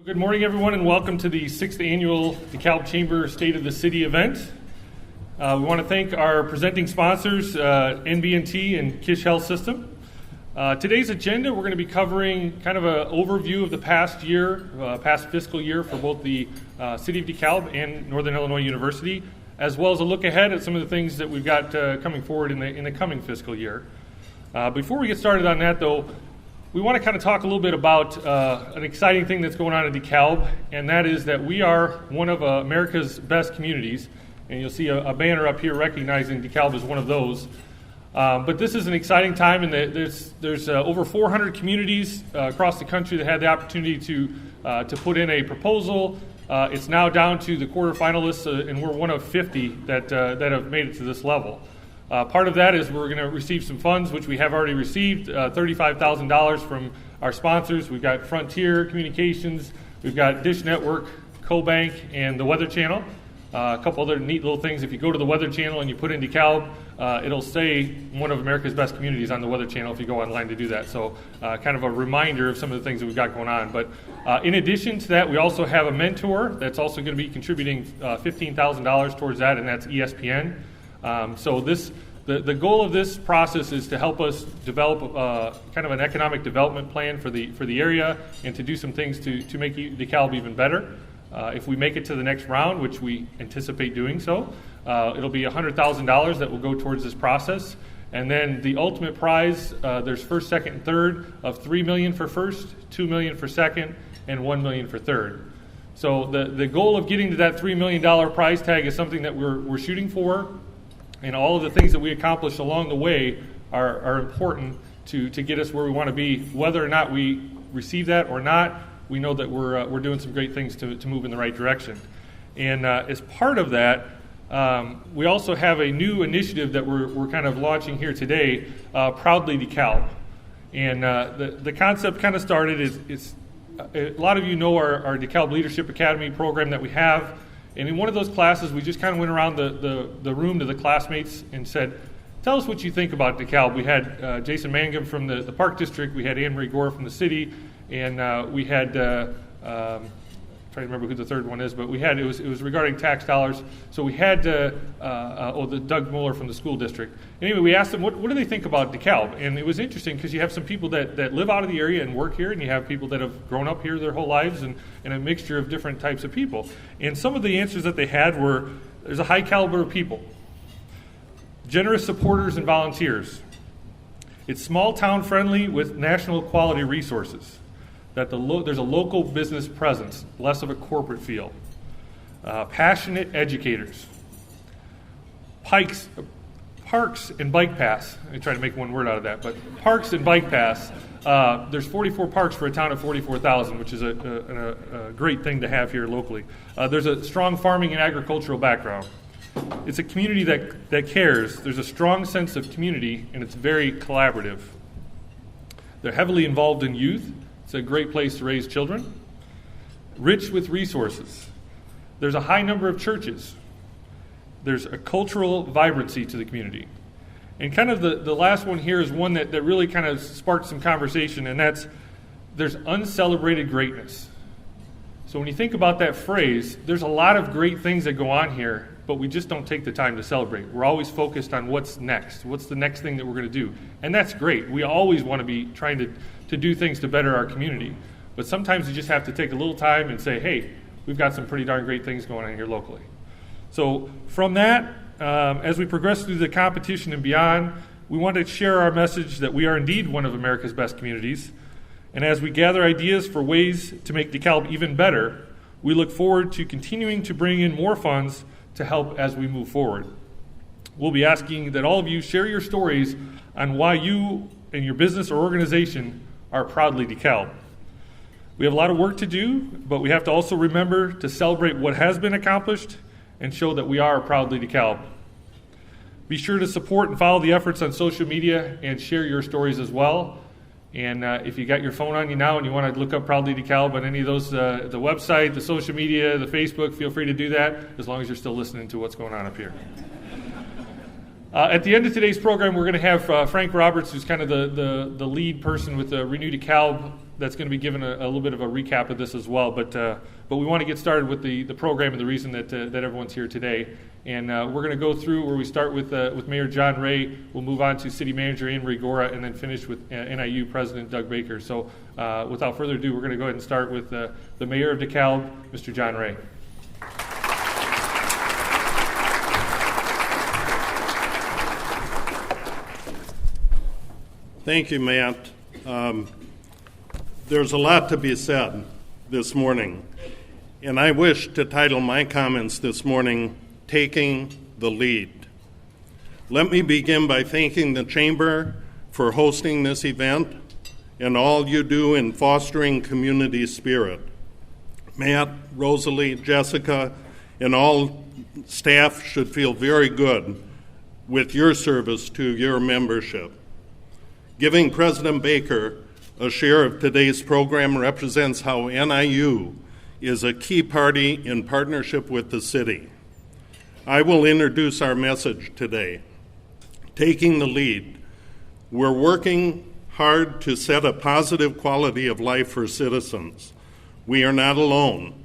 Good morning, everyone, and welcome to the 6th Annual DeKalb Chamber State of the City event. We want to thank our presenting sponsors, NBNT and Kish Health System. Today's agenda, we're going to be covering kind of an overview of the past year, past fiscal year for both the City of DeKalb and Northern Illinois University, as well as a look ahead at some of the things that we've got coming forward in the coming fiscal year. Before we get started on that, though, we want to kind of talk a little bit about an exciting thing that's going on in DeKalb, and that is that we are one of America's best communities, and you'll see a banner up here recognizing DeKalb as one of those. But this is an exciting time, and there's over 400 communities across the country that had the opportunity to put in a proposal. It's now down to the quarterfinalists, and we're one of 50 that have made it to this level. Part of that is we're going to receive some funds, which we have already received, $35,000 from our sponsors. We've got Frontier Communications, we've got Dish Network, CoBank, and the Weather Channel. A couple other neat little things. If you go to the Weather Channel and you put in DeKalb, it'll say one of America's best communities on the Weather Channel if you go online to do that. So kind of a reminder of some of the things that we've got going on. But in addition to that, we also have a mentor that's also going to be contributing $15,000 towards that, and that's ESPN. So the goal of this process is to help us develop kind of an economic development plan for the area and to do some things to make DeKalb even better. If we make it to the next round, which we anticipate doing so, it'll be $100,000 that will go towards this process. And then the ultimate prize, there's first, second, and third of $3 million for first, $2 million for second, and $1 million for third. So the goal of getting to that $3 million prize tag is something that we're shooting for. And all of the things that we accomplish along the way are important to get us where we want to be. Whether or not we receive that or not, we know that we're doing some great things to move in the right direction. And as part of that, we also have a new initiative that we're kind of launching here today, Proudly DeKalb. And the concept kind of started is a lot of you know our DeKalb Leadership Academy program that we have. And in one of those classes, we just kind of went around the room to the classmates and said, tell us what you think about DeKalb. We had Jason Mangum from the Park District, we had Anne Marie Gore from the city, and we had, trying to remember who the third one is, but we had, it was regarding tax dollars. So we had the Doug Mueller from the school district. Anyway, we asked them, what do they think about DeKalb? And it was interesting because you have some people that live out of the area and work here, and you have people that have grown up here their whole lives, and a mixture of different types of people. And some of the answers that they had were, there's a high caliber of people, generous supporters and volunteers. It's small town friendly with national quality resources. That there's a local business presence, less of a corporate feel. Passionate educators. Parks and bike paths. I try to make one word out of that, but parks and bike paths. There's 44 parks for a town of 44,000, which is a great thing to have here locally. There's a strong farming and agricultural background. It's a community that cares. There's a strong sense of community, and it's very collaborative. They're heavily involved in youth. It's a great place to raise children. Rich with resources. There's a high number of churches. There's a cultural vibrancy to the community. And kind of the last one here is one that really kind of sparked some conversation, and that's there's uncelebrated greatness. So when you think about that phrase, there's a lot of great things that go on here, but we just don't take the time to celebrate. We're always focused on what's next. What's the next thing that we're going to do? And that's great. We always want to be trying to do things to better our community. But sometimes you just have to take a little time and say, hey, we've got some pretty darn great things going on here locally. So from that, as we progress through the competition and beyond, we want to share our message that we are indeed one of America's best communities. And as we gather ideas for ways to make DeKalb even better, we look forward to continuing to bring in more funds to help as we move forward. We'll be asking that all of you share your stories on why you and your business or organization are proudly DeKalb. We have a lot of work to do, but we have to also remember to celebrate what has been accomplished and show that we are proudly DeKalb. Be sure to support and follow the efforts on social media and share your stories as well. And if you got your phone on you now and you want to look up Proudly DeKalb on any of those, the website, the social media, the Facebook, feel free to do that as long as you're still listening to what's going on up here. At the end of today's program, we're going to have Frank Roberts, who's kind of the lead person with Renew DeKalb, that's going to be giving a little bit of a recap of this as well. But we want to get started with the program and the reason that everyone's here today. And we're going to go through where we start with Mayor John Ray. We'll move on to City Manager Anne Marie Gora, and then finish with NIU President Doug Baker. So without further ado, we're going to go ahead and start with the Mayor of DeKalb, Mr. John Ray. Thank you, Matt. There's a lot to be said this morning, and I wish to title my comments this morning, Taking the Lead. Let me begin by thanking the Chamber for hosting this event and all you do in fostering community spirit. Matt, Rosalie, Jessica, and all staff should feel very good with your service to your membership. Giving President Baker a share of today's program represents how NIU is a key party in partnership with the city. I will introduce our message today. Taking the lead. We're working hard to set a positive quality of life for citizens. We are not alone.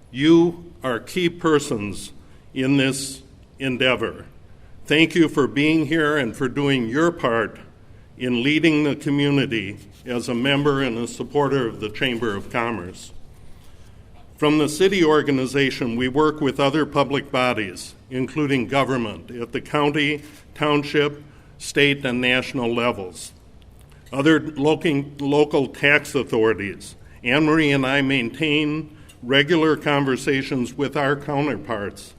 You are key persons in this endeavor. Thank you for being here and for doing your part in leading the community as a member and a supporter of the Chamber of Commerce. From the city organization, we work with other public bodies, including government at the county, township, state, and national levels. Other local tax authorities. Anne Marie and I maintain regular conversations with our counterparts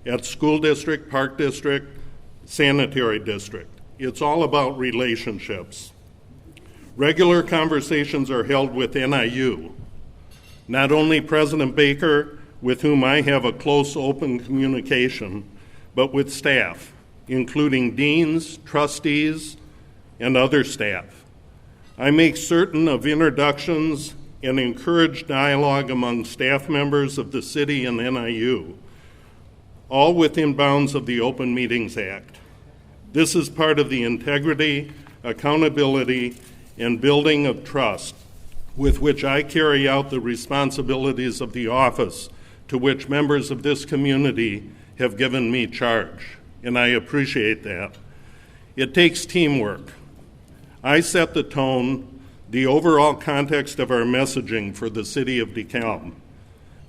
at school district, park district, sanitary district. It's all about relationships. Regular conversations are held with NIU. Not only President Baker, with whom I have a close, open communication, but with staff, including deans, trustees, and other staff. I make certain of introductions and encourage dialogue among staff members of the city and NIU, all within bounds of the Open Meetings Act. This is part of the integrity, accountability, and building of trust with which I carry out the responsibilities of the office to which members of this community have given me charge, and I appreciate that. It takes teamwork. I set the tone, the overall context of our messaging for the city of DeKalb,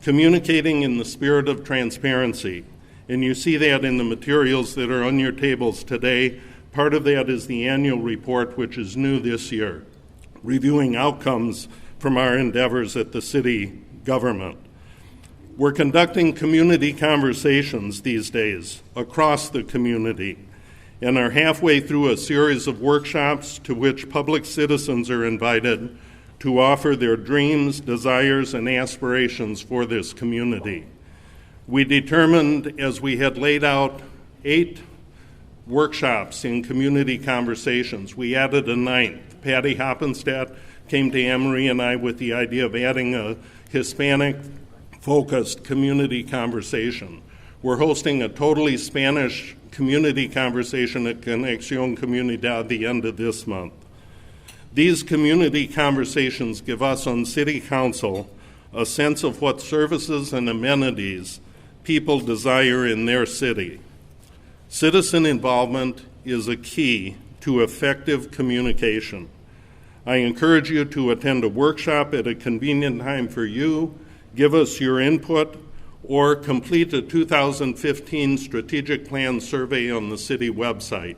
communicating in the spirit of transparency. And you see that in the materials that are on your tables today. Part of that is the annual report, which is new this year, reviewing outcomes from our endeavors at the city government. We're conducting community conversations these days across the community and are halfway through a series of workshops to which public citizens are invited to offer their dreams, desires, and aspirations for this community. We determined, as we had laid out 8 workshops in community conversations, we added a 9th. Patty Hoppenstadt came to Anne Marie and I with the idea of adding a Hispanic-focused community conversation. We're hosting a totally Spanish community conversation at Conexión Comunidad at the end of this month. These community conversations give us on City Council a sense of what services and amenities people desire in their city. Citizen involvement is a key to effective communication. I encourage you to attend a workshop at a convenient time for you, give us your input, or complete a 2015 strategic plan survey on the city website.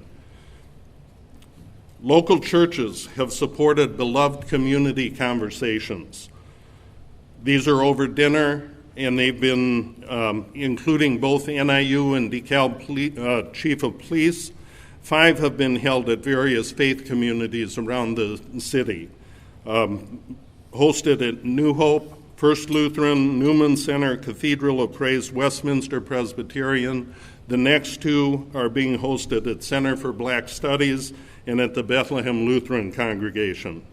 Local churches have supported beloved community conversations. These are over dinner, and they've been including both NIU and DeKalb Chief of Police. 5 have been held at various faith communities around the city. Hosted at New Hope, First Lutheran, Newman Center, Cathedral of Praise, Westminster Presbyterian. The next 2 are being hosted at Center for Black Studies and at the Bethlehem Lutheran Congregation.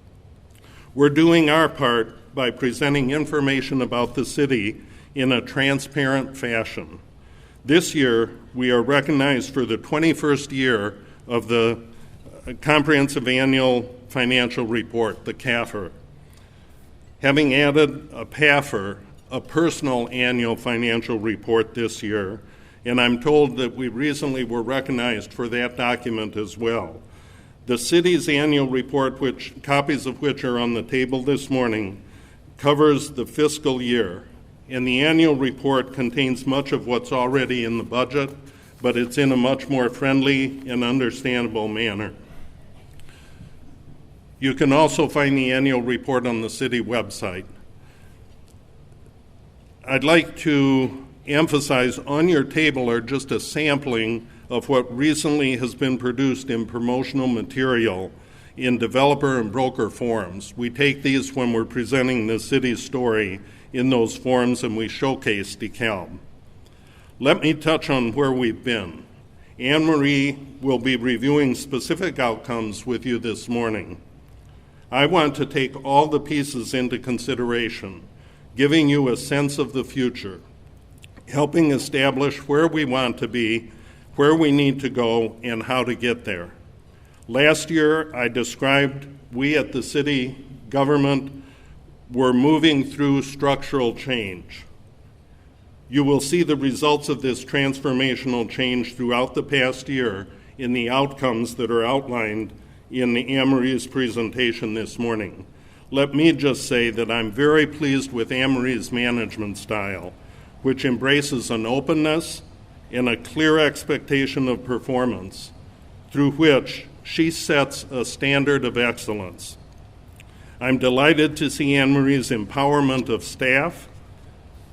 We're doing our part by presenting information about the city in a transparent fashion. This year, we are recognized for the 21st year of the Comprehensive Annual Financial Report, the CAFR. having added a PAFR, a personal annual financial report this year, and I'm told that we recently were recognized for that document as well. The city's annual report, copies of which are on the table this morning, covers the fiscal year, and the annual report contains much of what's already in the budget, but it's in a much more friendly and understandable manner. You can also find the annual report on the city website. I'd like to emphasize on your table are just a sampling of what recently has been produced in promotional material in developer and broker forums. We take these when we're presenting the city's story in those forums, and we showcase DeKalb. Let me touch on where we've been. Anne Marie will be reviewing specific outcomes with you this morning. I want to take all the pieces into consideration, giving you a sense of the future, helping establish where we want to be, where we need to go, and how to get there. Last year, I described we at the city government were moving through structural change. You will see the results of this transformational change throughout the past year in the outcomes that are outlined in Anne Marie's presentation this morning. Let me just say that I'm very pleased with Anne Marie's management style, which embraces an openness and a clear expectation of performance, through which she sets a standard of excellence. I'm delighted to see Anne Marie's empowerment of staff,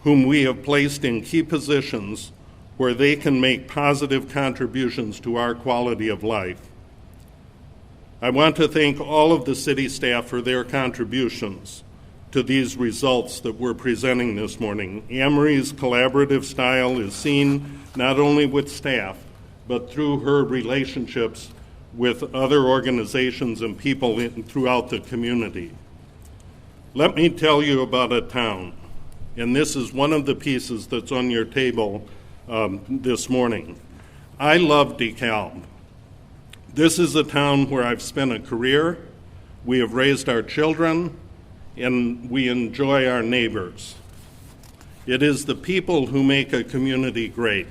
whom we have placed in key positions where they can make positive contributions to our quality of life. I want to thank all of the city staff for their contributions to these results that we're presenting this morning. Anne Marie's collaborative style is seen not only with staff, but through her relationships with other organizations and people throughout the community. Let me tell you about a town, and this is one of the pieces that's on your table this morning. I love DeKalb. This is a town where I've spent a career, we have raised our children, and we enjoy our neighbors. It is the people who make a community great.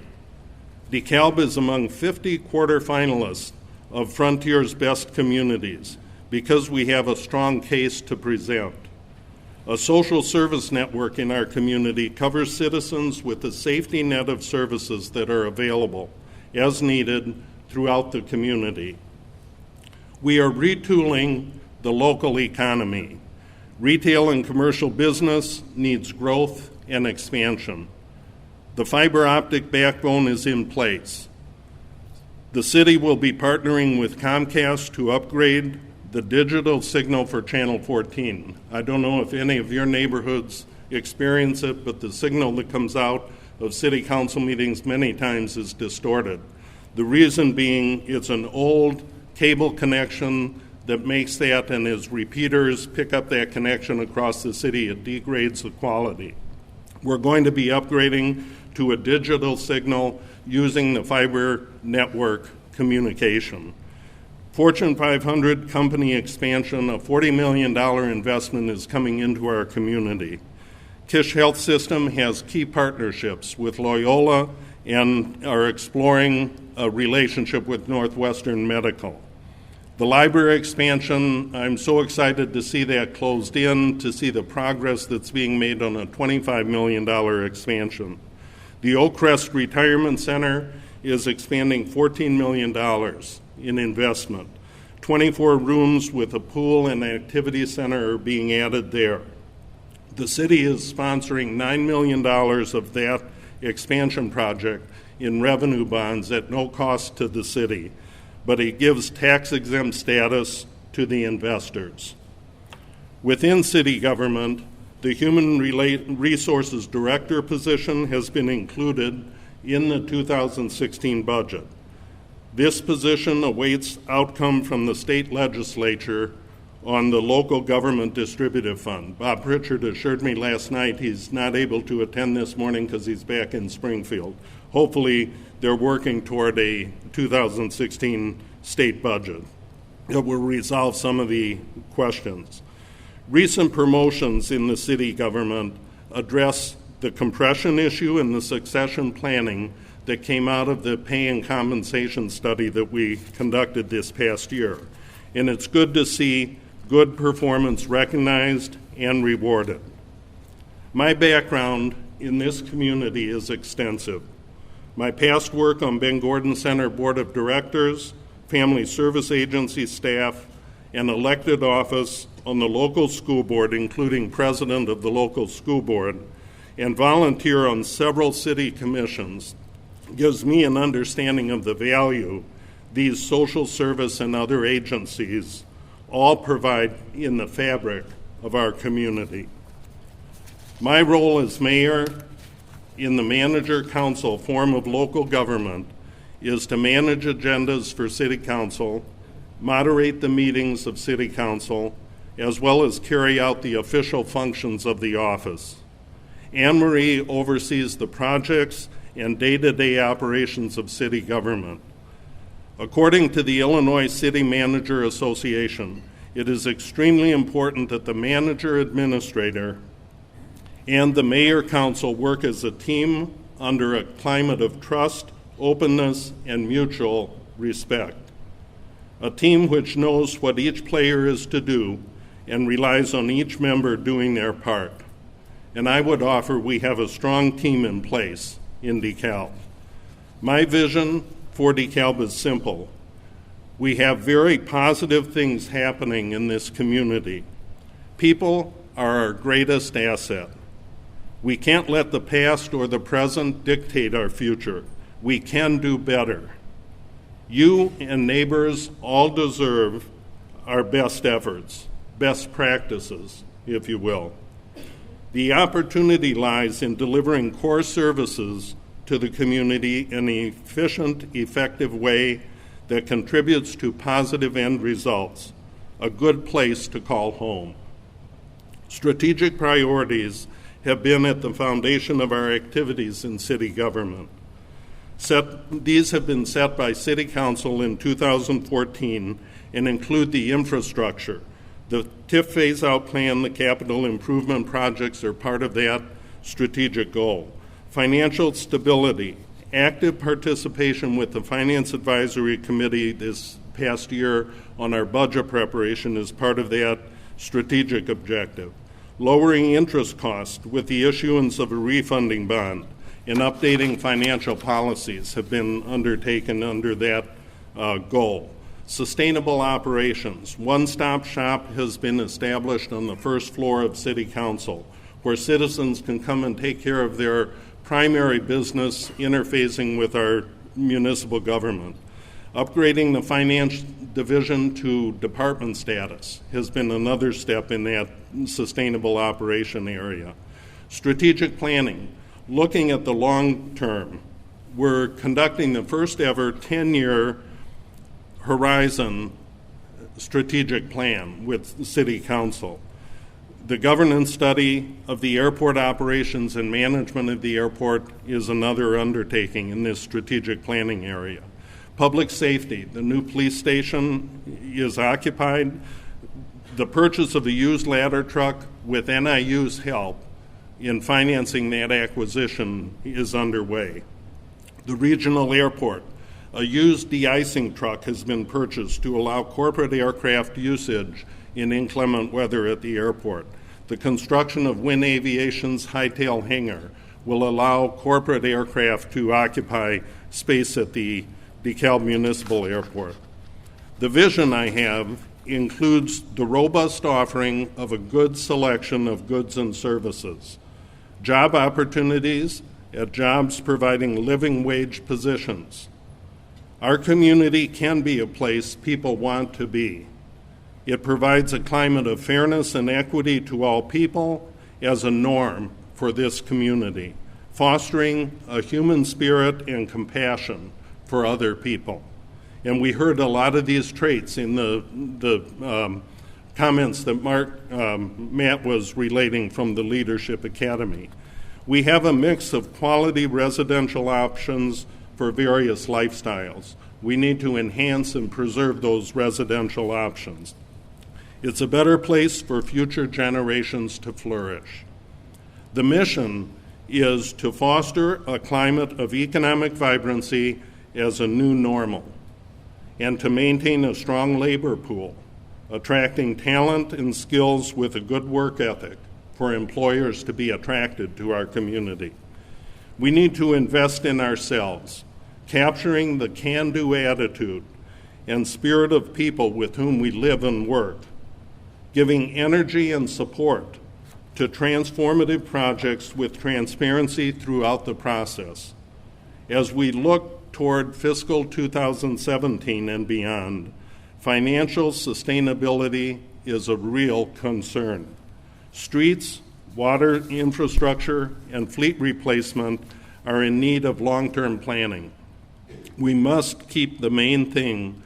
DeKalb is among 50 quarterfinalists of Frontier's Best Communities because we have a strong case to present. A social service network in our community covers citizens with a safety net of services that are available as needed throughout the community. We are retooling the local economy. Retail and commercial business needs growth and expansion. The fiber optic backbone is in place. The city will be partnering with Comcast to upgrade the digital signal for Channel 14. I don't know if any of your neighborhoods experience it, but the signal that comes out of city council meetings many times is distorted. The reason being it's an old cable connection that makes that, and as repeaters pick up that connection across the city, it degrades the quality. We're going to be upgrading to a digital signal using the fiber network communication. Fortune 500 company expansion, a $40 million investment is coming into our community. Kish Health System has key partnerships with Loyola and are exploring a relationship with Northwestern Medical. The library expansion, I'm so excited to see that closed in, to see the progress that's being made on a $25 million expansion. The Oakcrest Retirement Center is expanding $14 million in investment. 24 rooms with a pool and activity center are being added there. The city is sponsoring $9 million of that expansion project in revenue bonds at no cost to the city, but it gives tax-exempt status to the investors. Within city government, the Human Resources Director position has been included in the 2016 budget. This position awaits outcome from the state legislature on the local government distributive fund. Bob Pritchard assured me last night he's not able to attend this morning because he's back in Springfield. Hopefully they're working toward a 2016 state budget that will resolve some of the questions. Recent promotions in the city government address the compression issue and the succession planning that came out of the pay and compensation study that we conducted this past year. And it's good to see good performance recognized and rewarded. My background in this community is extensive. My past work on Ben Gordon Center Board of Directors, Family Service Agency staff, and elected office on the local school board, including president of the local school board, and volunteer on several city commissions, gives me an understanding of the value these social service and other agencies all provide in the fabric of our community. My role as mayor in the manager-council form of local government is to manage agendas for city council, moderate the meetings of city council, as well as carry out the official functions of the office. Anne Marie oversees the projects and day-to-day operations of city government. According to the Illinois City Manager Association, it is extremely important that the manager administrator and the mayor council work as a team under a climate of trust, openness, and mutual respect. A team which knows what each player is to do and relies on each member doing their part. And I would offer we have a strong team in place in DeKalb. My vision for DeKalb is simple. We have very positive things happening in this community. People are our greatest asset. We can't let the past or the present dictate our future. We can do better. You and neighbors all deserve our best efforts, best practices, if you will. The opportunity lies in delivering core services to the community in an efficient, effective way that contributes to positive end results, a good place to call home. Strategic priorities have been at the foundation of our activities in city government. These have been set by City Council in 2014 and include the infrastructure. The TIF phase-out plan, the capital improvement projects are part of that strategic goal. Financial stability, active participation with the Finance Advisory Committee this past year on our budget preparation is part of that strategic objective. Lowering interest costs with the issuance of a refunding bond and updating financial policies have been undertaken under that goal. Sustainable operations. One-stop shop has been established on the first floor of City Council where citizens can come and take care of their primary business interfacing with our municipal government. Upgrading the finance division to department status has been another step in that sustainable operation area. Strategic planning, looking at the long term. We're conducting the first ever 10-year horizon strategic plan with the City Council. The governance study of the airport operations and management of the airport is another undertaking in this strategic planning area. Public safety, the new police station is occupied. The purchase of a used ladder truck with NIU's help in financing that acquisition is underway. The regional airport, a used de-icing truck has been purchased to allow corporate aircraft usage in inclement weather at the airport. The construction of Wynn Aviation's Hightail hangar will allow corporate aircraft to occupy space at the DeKalb Municipal Airport. The vision I have includes the robust offering of a good selection of goods and services, job opportunities at jobs providing living wage positions. Our community can be a place people want to be. It provides a climate of fairness and equity to all people as a norm for this community, fostering a human spirit and compassion for other people. And we heard a lot of these traits in the comments that Matt was relating from the Leadership Academy. We have a mix of quality residential options for various lifestyles. We need to enhance and preserve those residential options. It's a better place for future generations to flourish. The mission is to foster a climate of economic vibrancy as a new normal, and to maintain a strong labor pool, attracting talent and skills with a good work ethic for employers to be attracted to our community. We need to invest in ourselves, capturing the can-do attitude and spirit of people with whom we live and work, giving energy and support to transformative projects with transparency throughout the process. As we look toward fiscal 2017 and beyond, financial sustainability is a real concern. Streets, water infrastructure, and fleet replacement are in need of long-term planning. We must keep the main thing,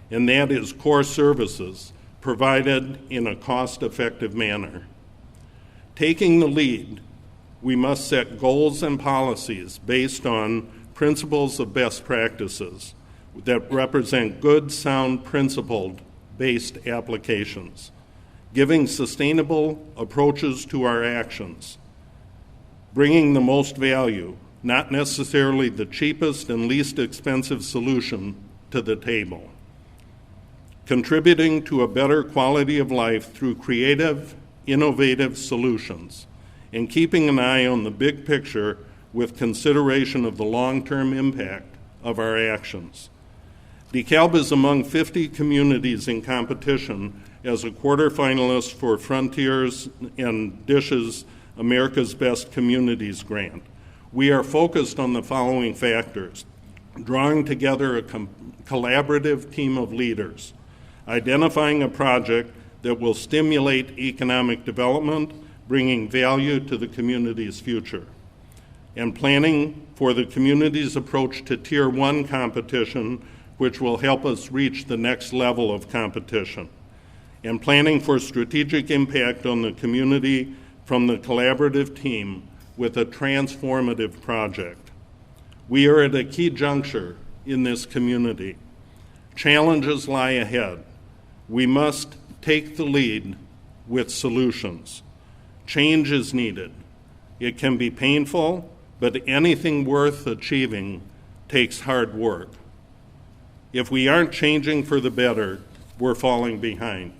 and that is core services provided in a cost-effective manner. Taking the lead, we must set goals and policies based on principles of best practices that represent good, sound, principled-based applications, giving sustainable approaches to our actions, bringing the most value, not necessarily the cheapest and least expensive solution, to the table, contributing to a better quality of life through creative, innovative solutions, and keeping an eye on the big picture with consideration of the long-term impact of our actions. DeKalb is among 50 communities in competition as a quarterfinalist for Frontiers and DISH's America's Best Communities grant. We are focused on the following factors: drawing together a collaborative team of leaders, identifying a project that will stimulate economic development, bringing value to the community's future, and planning for the community's approach to Tier 1 competition, which will help us reach the next level of competition, and planning for strategic impact on the community from the collaborative team with a transformative project. We are at a key juncture in this community. Challenges lie ahead. We must take the lead with solutions. Change is needed. It can be painful, but anything worth achieving takes hard work. If we aren't changing for the better, we're falling behind.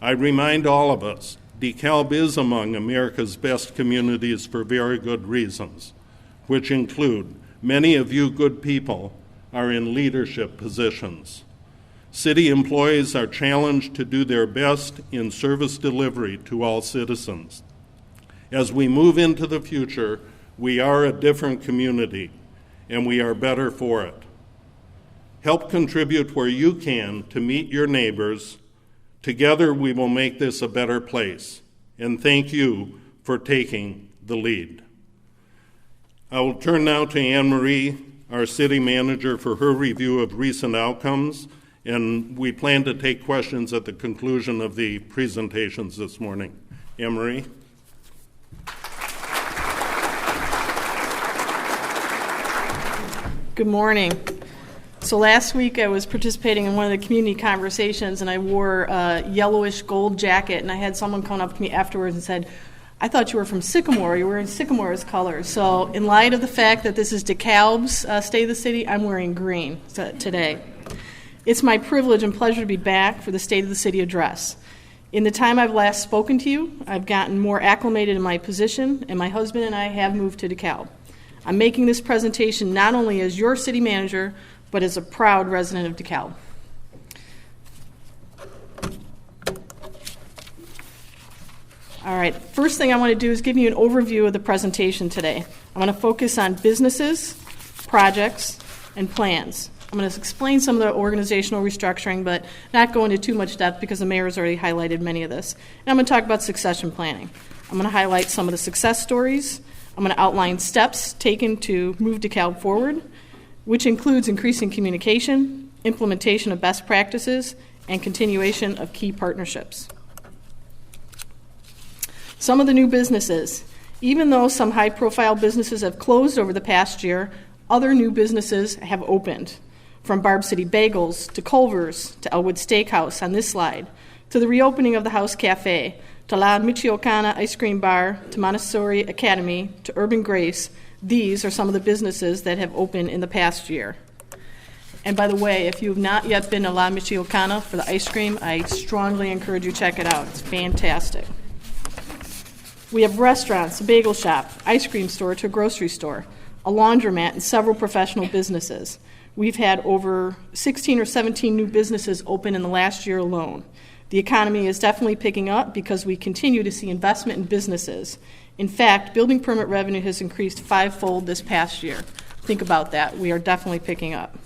I remind all of us, DeKalb is among America's best communities for very good reasons, which include many of you good people are in leadership positions. City employees are challenged to do their best in service delivery to all citizens. As we move into the future, we are a different community, and we are better for it. Help contribute where you can to meet your neighbors. Together we will make this a better place, and thank you for taking the lead. I will turn now to Anne Marie, our city manager, for her review of recent outcomes, and we plan to take questions at the conclusion of the presentations this morning. Anne Marie. Good morning. So last week I was participating in one of the community conversations, and I wore a yellowish gold jacket, and I had someone come up to me afterwards and said, "I thought you were from Sycamore. You're wearing Sycamore's colors." So in light of the fact that this is DeKalb's State of the City, I'm wearing green today. It's my privilege and pleasure to be back for the State of the City address. In the time I've last spoken to you, I've gotten more acclimated in my position, and my husband and I have moved to DeKalb. I'm making this presentation not only as your city manager, but as a proud resident of DeKalb. All right, first thing I want to do is give you an overview of the presentation today. I'm going to focus on businesses, projects, and plans. I'm going to explain some of the organizational restructuring, but not go into too much depth because the mayor has already highlighted many of this. And I'm going to talk about succession planning. I'm going to highlight some of the success stories. I'm going to outline steps taken to move DeKalb forward, which includes increasing communication, implementation of best practices, and continuation of key partnerships. Some of the new businesses. Even though some high-profile businesses have closed over the past year, other new businesses have opened. from Barb City Bagels to Culver's to Elwood Steakhouse on this slide, to the reopening of the House Cafe, to La Michoacana Ice Cream Bar, to Montessori Academy, to Urban Grace. These are some of the businesses that have opened in the past year. And by the way, if you have not yet been to La Michoacana for the ice cream, I strongly encourage you to check it out. It's fantastic. We have restaurants, a bagel shop, ice cream store to a grocery store, a laundromat, and several professional businesses. We've had over 16 or 17 new businesses open in the last year alone. The economy is definitely picking up because we continue to see investment in businesses. In fact, building permit revenue has increased fivefold this past year. Think about that. We are definitely picking up.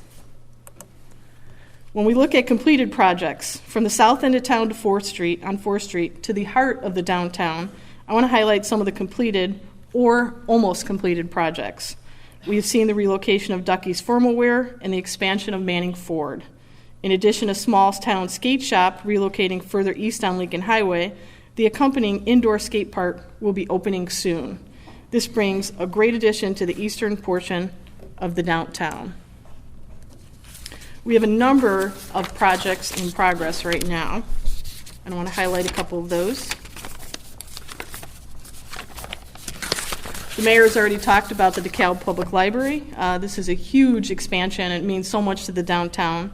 When we look at completed projects, from the south end of town to 4th Street to the heart of the downtown, I want to highlight some of the completed or almost completed projects. We have seen the relocation of Ducky's Formal Wear and the expansion of Manning Ford. In addition to small town skate shop relocating further east on Lincoln Highway, the accompanying indoor skate park will be opening soon. This brings a great addition to the eastern portion of the downtown. We have a number of projects in progress right now, and I want to highlight a couple of those. The mayor has already talked about the DeKalb Public Library. This is a huge expansion. It means so much to the downtown.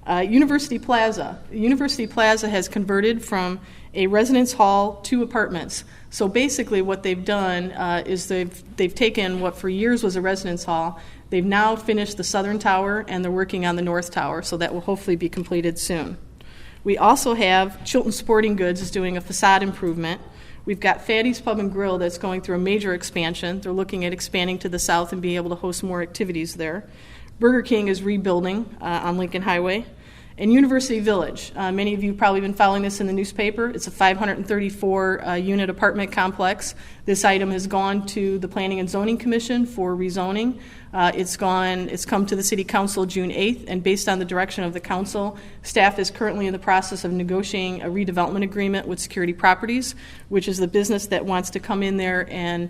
University Plaza. University Plaza has converted from a residence hall to apartments. So basically what they've done is they've taken what for years was a residence hall. They've now finished the southern tower, and they're working on the north tower, so that will hopefully be completed soon. We also have Chilton Sporting Goods is doing a facade improvement. We've got Fatty's Pub and Grill that's going through a major expansion. They're looking at expanding to the south and being able to host more activities there. Burger King is rebuilding on Lincoln Highway. And University Village, many of you have probably been following this in the newspaper. It's a 534-unit apartment complex. This item has gone to the Planning and Zoning Commission for rezoning. It's come to the City Council June 8th, and based on the direction of the council, staff is currently in the process of negotiating a redevelopment agreement with Security Properties, which is the business that wants to come in there and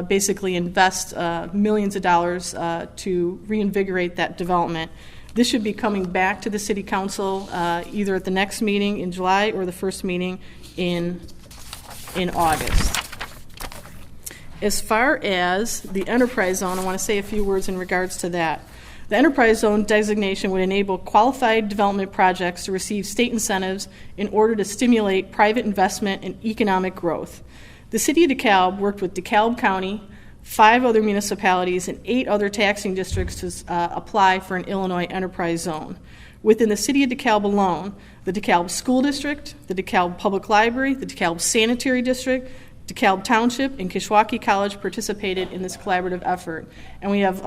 basically invest millions of dollars to reinvigorate that development. This should be coming back to the City Council either at the next meeting in July or the first meeting in August. As far as the enterprise zone, I want to say a few words in regards to that. The enterprise zone designation would enable qualified development projects to receive state incentives in order to stimulate private investment and economic growth. The City of DeKalb worked with DeKalb County, 5 other municipalities, and 8 other taxing districts to apply for an Illinois enterprise zone. Within the City of DeKalb alone, the DeKalb School District, the DeKalb Public Library, the DeKalb Sanitary District, DeKalb Township, and Kishwaukee College participated in this collaborative effort. And we have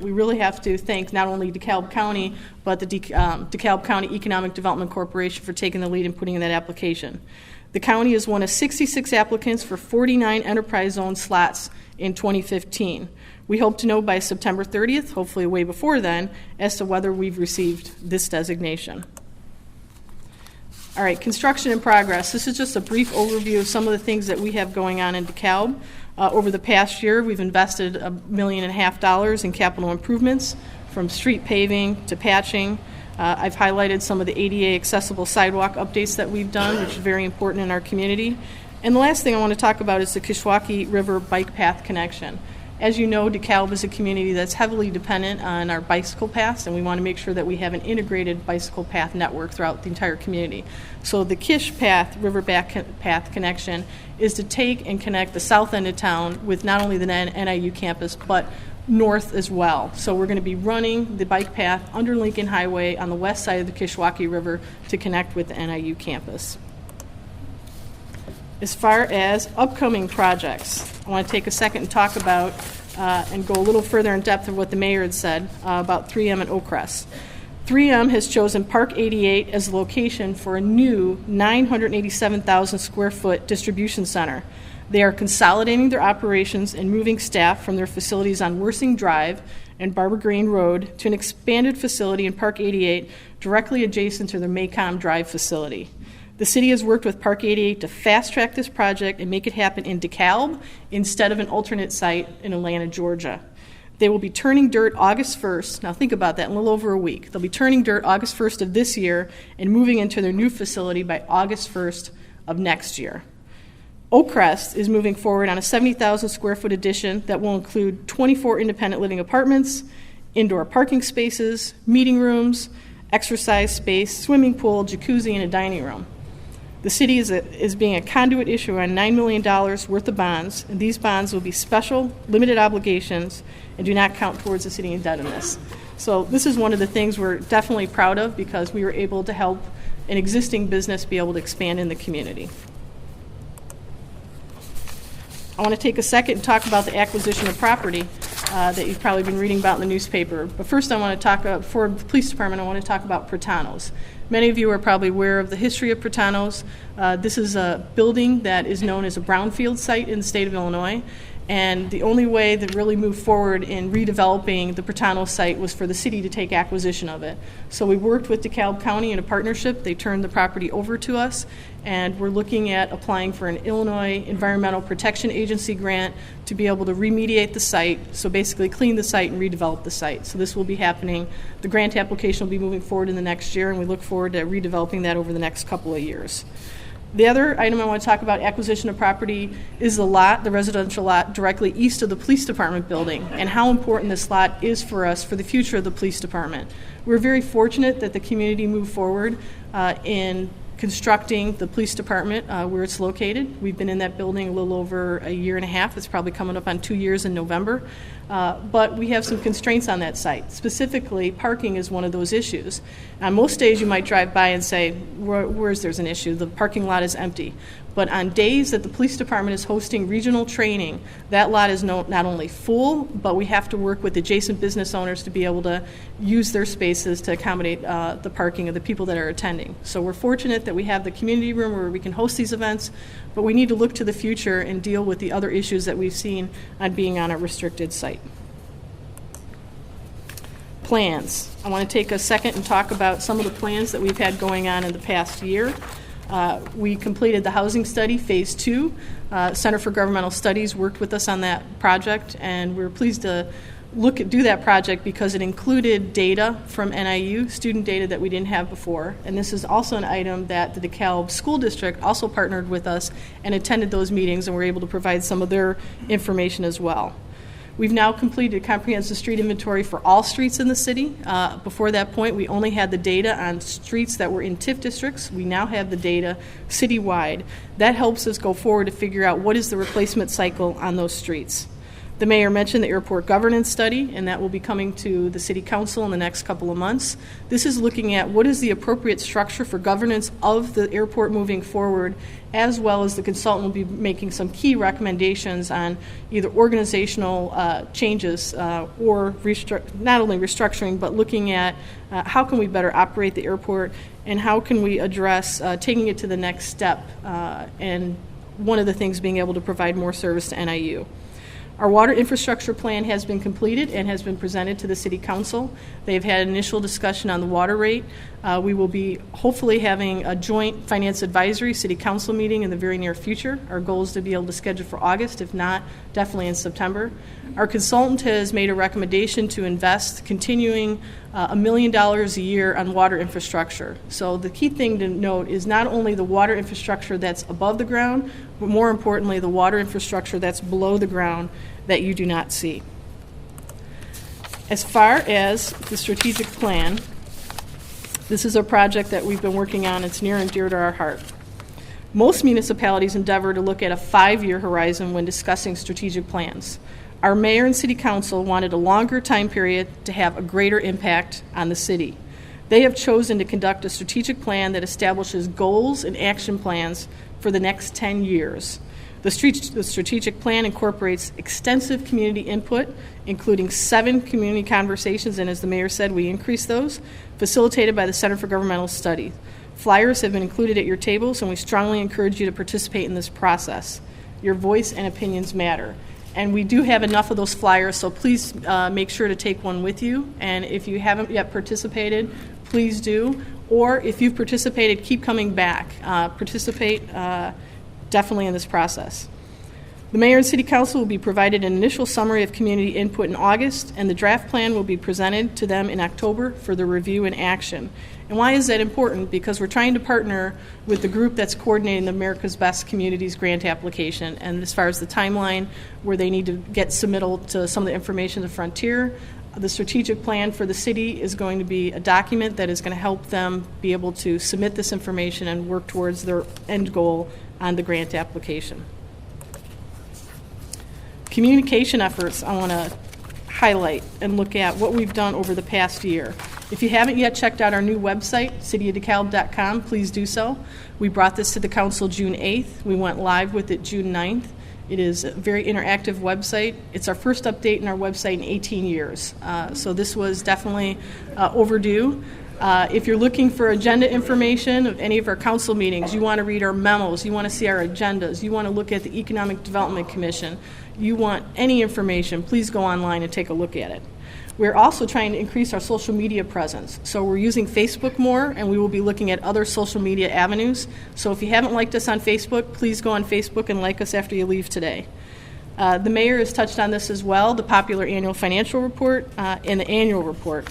we really have to thank not only DeKalb County, but the DeKalb County Economic Development Corporation for taking the lead in putting in that application. The county is one of 66 applicants for 49 enterprise zone slots in 2015. We hope to know by September 30th, hopefully way before then, as to whether we've received this designation. All right, construction in progress. This is just a brief overview of some of the things that we have going on in DeKalb. Over the past year, we've invested $1.5 million in capital improvements, from street paving to patching. I've highlighted some of the ADA accessible sidewalk updates that we've done, which is very important in our community. And the last thing I want to talk about is the Kishwaukee River bike path connection. As you know, DeKalb is a community that's heavily dependent on our bicycle paths, and we want to make sure that we have an integrated bicycle path network throughout the entire community. So the Kish Path, River Path connection, is to take and connect the south end of town with not only the NIU campus, but north as well. So we're going to be running the bike path under Lincoln Highway on the west side of the Kishwaukee River to connect with the NIU campus. As far as upcoming projects, I want to take a second and talk about and go a little further in depth of what the mayor had said about 3M and Oakcrest. 3M has chosen Park 88 as the location for a new 987,000 square foot distribution center. They are consolidating their operations and moving staff from their facilities on Worsing Drive and Barber Green Road to an expanded facility in Park 88 directly adjacent to their Maycom Drive facility. The city has worked with Park 88 to fast-track this project and make it happen in DeKalb instead of an alternate site in Atlanta, Georgia. They will be turning dirt August 1st. Now think about that, in a little over a week. They'll be turning dirt August 1st of this year and moving into their new facility by August 1st of next year. Oakcrest is moving forward on a 70,000 square foot addition that will include 24 independent living apartments, indoor parking spaces, meeting rooms, exercise space, swimming pool, jacuzzi, and a dining room. The city is being a conduit issuer on $9 million worth of bonds, and these bonds will be special, limited obligations, and do not count towards the city indebtedness. So this is one of the things we're definitely proud of because we were able to help an existing business be able to expand in the community. I want to take a second and talk about the acquisition of property that you've probably been reading about in the newspaper. But first I want to talk about, for the police department, I want to talk about Pratanos. Many of you are probably aware of the history of Pratanos. This is a building that is known as a brownfield site in the state of Illinois. And the only way that really moved forward in redeveloping the Pratanos site was for the city to take acquisition of it. So we worked with DeKalb County in a partnership. They turned the property over to us, and we're looking at applying for an Illinois Environmental Protection Agency grant to be able to remediate the site, so basically clean the site and redevelop the site. So this will be happening. The grant application will be moving forward in the next year, and we look forward to redeveloping that over the next couple of years. The other item I want to talk about, acquisition of property, is the lot, the residential lot directly east of the police department building, and how important this lot is for us for the future of the police department. We're very fortunate that the community moved forward in constructing the police department where it's located. We've been in that building a little over a year and a half. It's probably coming up on 2 years in November. But we have some constraints on that site. Specifically, parking is one of those issues. On most days you might drive by and say, where's there's an issue? The parking lot is empty. But on days that the police department is hosting regional training, that lot is not only full, but we have to work with adjacent business owners to be able to use their spaces to accommodate the parking of the people that are attending. So we're fortunate that we have the community room where we can host these events, but we need to look to the future and deal with the other issues that we've seen on being on a restricted site. Plans. I want to take a second and talk about some of the plans that we've had going on in the past year. We completed the housing study, phase 2. Center for Governmental Studies worked with us on that project, and we're pleased to do that project because it included data from NIU, student data that we didn't have before. And this is also an item that the DeKalb School District also partnered with us and attended those meetings and were able to provide some of their information as well. We've now completed a comprehensive street inventory for all streets in the city. Before that point, we only had the data on streets that were in TIF districts. We now have the data citywide. That helps us go forward to figure out what is the replacement cycle on those streets. The mayor mentioned the airport governance study, and that will be coming to the city council in the next couple of months. This is looking at what is the appropriate structure for governance of the airport moving forward, as well as the consultant will be making some key recommendations on either organizational changes or not only restructuring, but looking at how can we better operate the airport and how can we address taking it to the next step, and one of the things being able to provide more service to NIU. Our water infrastructure plan has been completed and has been presented to the City Council. They've had an initial discussion on the water rate. We will be hopefully having a joint Finance Advisory City Council meeting in the very near future. Our goal is to be able to schedule for August, if not, definitely in September. Our consultant has made a recommendation to invest continuing $1 million a year on water infrastructure. So the key thing to note is not only the water infrastructure that's above the ground, but more importantly, the water infrastructure that's below the ground that you do not see. As far as the strategic plan, this is a project that we've been working on. It's near and dear to our heart. Most municipalities endeavor to look at a 5-year horizon when discussing strategic plans. Our mayor and city council wanted a longer time period to have a greater impact on the city. They have chosen to conduct a strategic plan that establishes goals and action plans for the next 10 years. The strategic plan incorporates extensive community input, including 7 community conversations, and as the mayor said, we increased those, facilitated by the Center for Governmental Studies. Flyers have been included at your tables, and we strongly encourage you to participate in this process. Your voice and opinions matter. And we do have enough of those flyers, so please make sure to take one with you. And if you haven't yet participated, please do. Or if you've participated, keep coming back. Participate definitely in this process. The mayor and city council will be provided an initial summary of community input in August, and the draft plan will be presented to them in October for the review and action. And why is that important? Because we're trying to partner with the group that's coordinating the America's Best Communities grant application. And as far as the timeline where they need to get submittal to some of the information to Frontier, the strategic plan for the city is going to be a document that is going to help them be able to submit this information and work towards their end goal on the grant application. Communication efforts, I want to highlight and look at what we've done over the past year. If you haven't yet checked out our new website, cityofdekalb.com, please do so. We brought this to the council June 8th. We went live with it June 9th. It is a very interactive website. It's our first update in our website in 18 years. So this was definitely overdue. If you're looking for agenda information of any of our council meetings, you want to read our memos, you want to see our agendas, you want to look at the Economic Development Commission, you want any information, please go online and take a look at it. We're also trying to increase our social media presence. So we're using Facebook more, and we will be looking at other social media avenues. So if you haven't liked us on Facebook, please go on Facebook and like us after you leave today. The mayor has touched on this as well, the popular annual financial report and the annual report.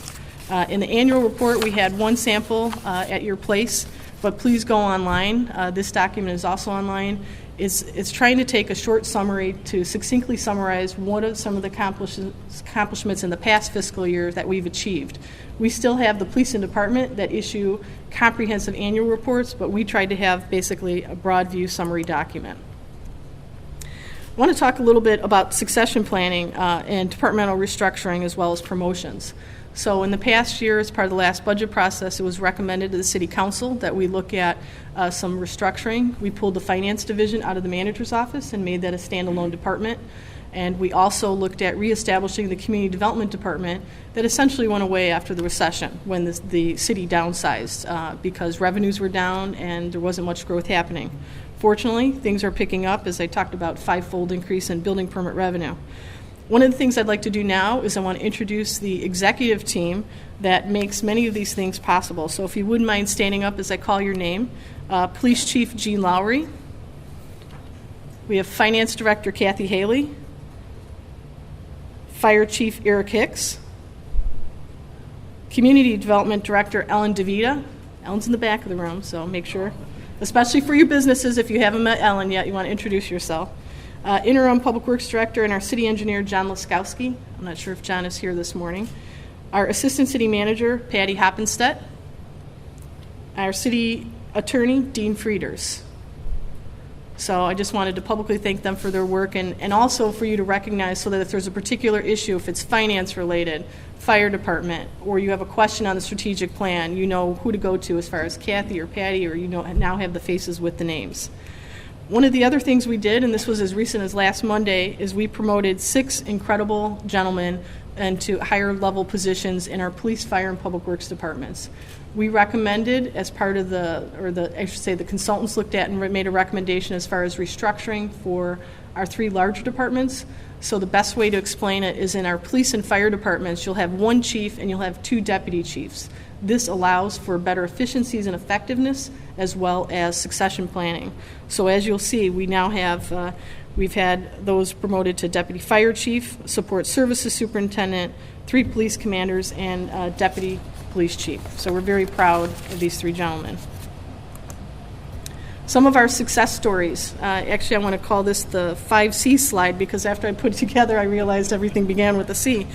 In the annual report, we had one sample at your place, but please go online. This document is also online. It's trying to take a short summary to succinctly summarize what are some of the accomplishments in the past fiscal year that we've achieved. We still have the police and department that issue comprehensive annual reports, but we tried to have basically a broad view summary document. I want to talk a little bit about succession planning and departmental restructuring as well as promotions. So in the past year, as part of the last budget process, it was recommended to the City Council that we look at some restructuring. We pulled the finance division out of the manager's office and made that a standalone department. And we also looked at reestablishing the community development department that essentially went away after the recession when the city downsized because revenues were down and there wasn't much growth happening. Fortunately, things are picking up, as I talked about, 5-fold increase in building permit revenue. One of the things I'd like to do now is I want to introduce the executive team that makes many of these things possible. So if you wouldn't mind standing up as I call your name. Police Chief Gene Lowry. We have Finance Director Kathy Haley. Fire Chief Eric Hicks. Community Development Director Ellen DeVita. Ellen's in the back of the room, so make sure, especially for your businesses, if you haven't met Ellen yet, you want to introduce yourself. Interim Public Works Director and our City Engineer, John Laskowski. I'm not sure if John is here this morning. Our Assistant City Manager, Patty Hoppenstedt. Our City Attorney, Dean Frieders. So I just wanted to publicly thank them for their work and also for you to recognize so that if there's a particular issue, if it's finance related, fire department, or you have a question on the strategic plan, you know who to go to as far as Kathy or Patty, or you know now have the faces with the names. One of the other things we did, and this was as recent as last Monday, is we promoted 6 incredible gentlemen into higher level positions in our police, fire, and public works departments. We recommended as part of the consultants looked at and made a recommendation as far as restructuring for our 3 larger departments. So the best way to explain it is in our police and fire departments, you'll have 1 chief and you'll have 2 deputy chiefs. This allows for better efficiencies and effectiveness as well as succession planning. So as you'll see, we now have, we've had those promoted to deputy fire chief, support services superintendent, 3 police commanders, and deputy police chief. So we're very proud of these 3 gentlemen. Some of our success stories, actually I want to call this the 5 C's slide because after I put it together I realized everything began with a C.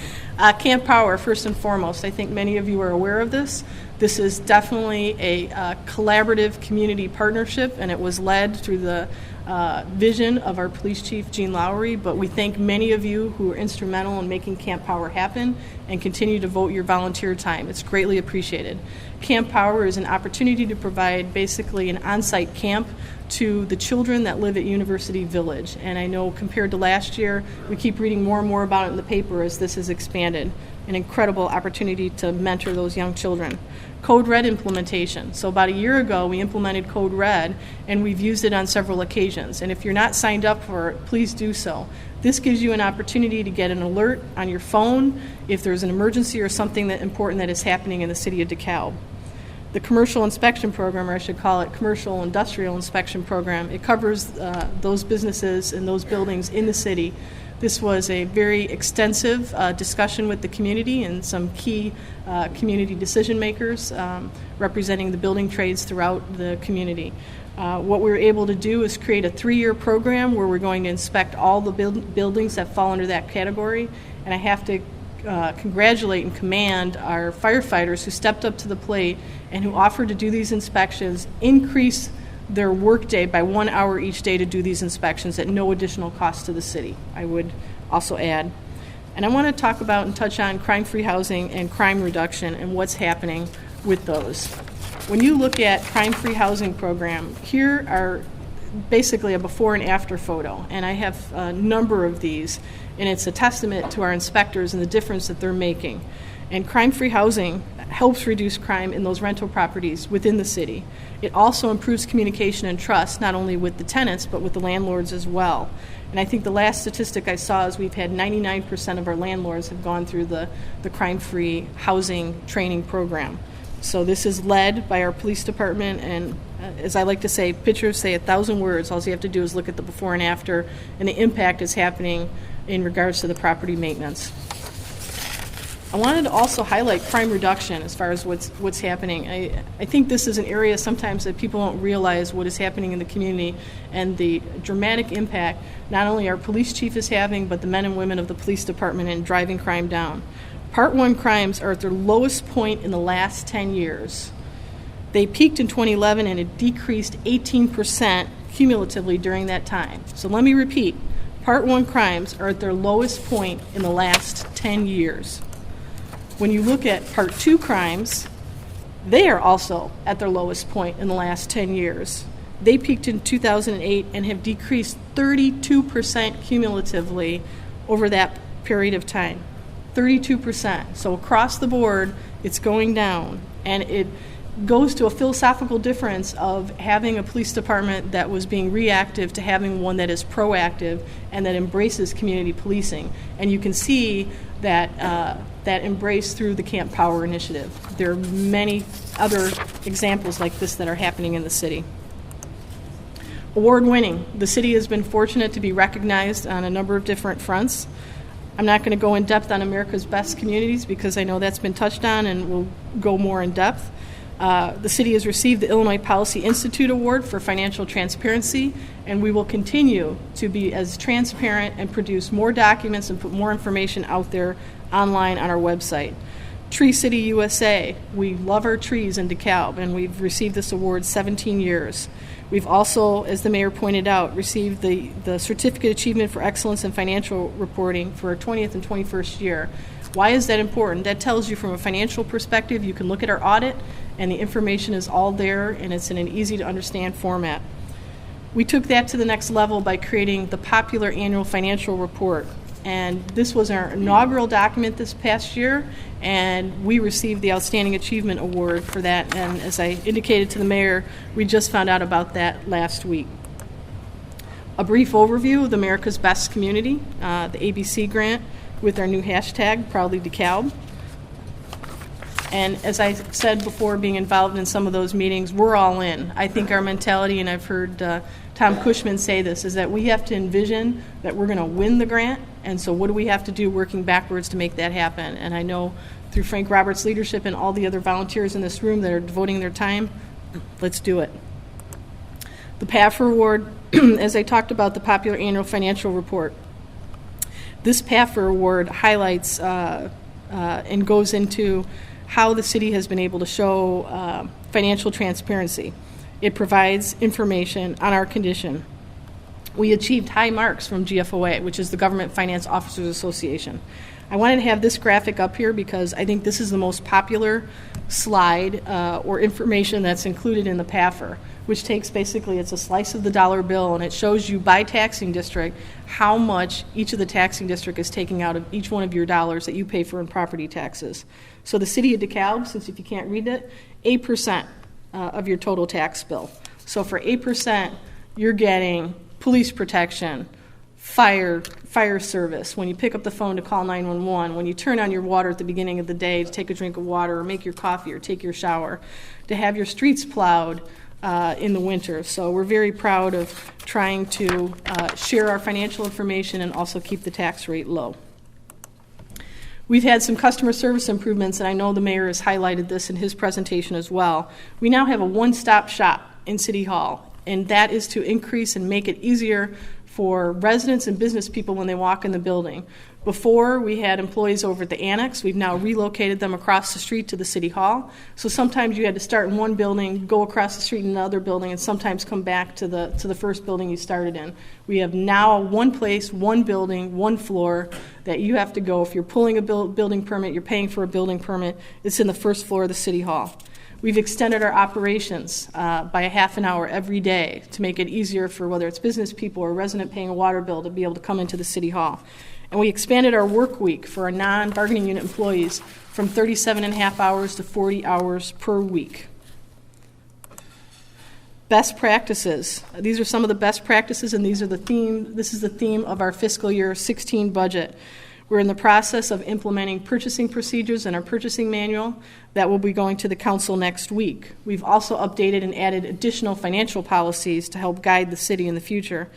Camp Power, first and foremost. I think many of you are aware of this. This is definitely a collaborative community partnership, and it was led through the vision of our police chief, Gene Lowry, but we thank many of you who are instrumental in making Camp Power happen and continue to vote your volunteer time. It's greatly appreciated. Camp Power is an opportunity to provide basically an on-site camp to the children that live at University Village. And I know compared to last year, we keep reading more and more about it in the paper as this has expanded. An incredible opportunity to mentor those young children. Code Red implementation. So about a year ago, we implemented Code Red, and we've used it on several occasions. And if you're not signed up for it, please do so. This gives you an opportunity to get an alert on your phone if there's an emergency or something that important that is happening in the city of DeKalb. The commercial inspection program, or I should call it commercial industrial inspection program, it covers those businesses and those buildings in the city. This was a very extensive discussion with the community and some key community decision makers representing the building trades throughout the community. What we were able to do is create a 3-year program where we're going to inspect all the buildings that fall under that category. And I have to congratulate and commend our firefighters who stepped up to the plate and who offered to do these inspections, increase their workday by 1 hour each day to do these inspections at no additional cost to the city, I would also add. And I want to talk about and touch on crime-free housing and crime reduction and what's happening with those. When you look at crime-free housing program, here are basically a before and after photo, and I have a number of these, and it's a testament to our inspectors and the difference that they're making. And crime-free housing helps reduce crime in those rental properties within the city. It also improves communication and trust, not only with the tenants, but with the landlords as well. And I think the last statistic I saw is we've had 99% of our landlords have gone through the crime-free housing training program. So this is led by our police department, and as I like to say, pictures say 1,000 words. All you have to do is look at the before and after, and the impact is happening in regards to the property maintenance. I wanted to also highlight crime reduction as far as what's happening. I think this is an area sometimes that people don't realize what is happening in the community and the dramatic impact not only our police chief is having, but the men and women of the police department in driving crime down. Part 1 crimes are at their lowest point in the last 10 years. They peaked in 2011 and it decreased 18% cumulatively during that time. So let me repeat. Part 1 crimes are at their lowest point in the last 10 years. When you look at Part 2 crimes, they are also at their lowest point in the last 10 years. They peaked in 2008 and have decreased 32% cumulatively over that period of time. 32%. So across the board, it's going down. And it goes to a philosophical difference of having a police department that was being reactive to having one that is proactive and that embraces community policing. And you can see that that embrace through the Camp Power initiative. There are many other examples like this that are happening in the city. Award-winning. The city has been fortunate to be recognized on a number of different fronts. I'm not going to go in depth on America's Best Communities because I know that's been touched on and we'll go more in depth. The city has received the Illinois Policy Institute Award for financial transparency, and we will continue to be as transparent and produce more documents and put more information out there online on our website. Tree City USA, we love our trees in DeKalb, and we've received this award 17 years. We've also, as the mayor pointed out, received the Certificate Achievement for Excellence in Financial Reporting for our 20th and 21st year. Why is that important? That tells you from a financial perspective, you can look at our audit, and the information is all there, and it's in an easy-to-understand format. We took that to the next level by creating the popular annual financial report. And this was our inaugural document this past year, and we received the Outstanding Achievement Award for that. And as I indicated to the mayor, we just found out about that last week. A brief overview of the America's Best Community, the ABC grant with our new hashtag, Proudly DeKalb. And as I said before, being involved in some of those meetings, we're all in. I think our mentality, and I've heard Tom Cushman say this, is that we have to envision that we're going to win the grant, and so what do we have to do working backwards to make that happen? And I know through Frank Roberts' leadership and all the other volunteers in this room that are devoting their time, let's do it. The PAFR Award, as I talked about the popular annual financial report, this PAFR Award highlights and goes into how the city has been able to show financial transparency. It provides information on our condition. We achieved high marks from GFOA, which is the Government Finance Officers Association. I wanted to have this graphic up here because I think this is the most popular slide or information that's included in the PAFR, which takes basically, it's a slice of the dollar bill, and it shows you by taxing district how much each of the taxing district is taking out of each one of your dollars that you pay for in property taxes. So the city of DeKalb, since if you can't read it, 8% of your total tax bill. So for 8%, you're getting police protection, fire service, when you pick up the phone to call 911, when you turn on your water at the beginning of the day to take a drink of water or make your coffee or take your shower, to have your streets plowed in the winter. So we're very proud of trying to share our financial information and also keep the tax rate low. We've had some customer service improvements, and I know the mayor has highlighted this in his presentation as well. We now have a one-stop shop in City Hall, and that is to increase and make it easier for residents and business people when they walk in the building. Before, we had employees over at the annex. We've now relocated them across the street to the City Hall. So sometimes you had to start in one building, go across the street in another building, and sometimes come back to the first building you started in. We have now one place, one building, one floor that you have to go. If you're pulling a building permit, you're paying for a building permit, it's in the first floor of the City Hall. We've extended our operations by a half an hour every day to make it easier for whether it's business people or a resident paying a water bill to be able to come into the City Hall. And we expanded our work week for our non-bargaining unit employees from 37 and a half hours to 40 hours per week. Best practices. These are some of the best practices, and this is the theme of our fiscal year 16 budget. We're in the process of implementing purchasing procedures in our purchasing manual that will be going to the council next week. We've also updated and added additional financial policies to help guide the city in the future.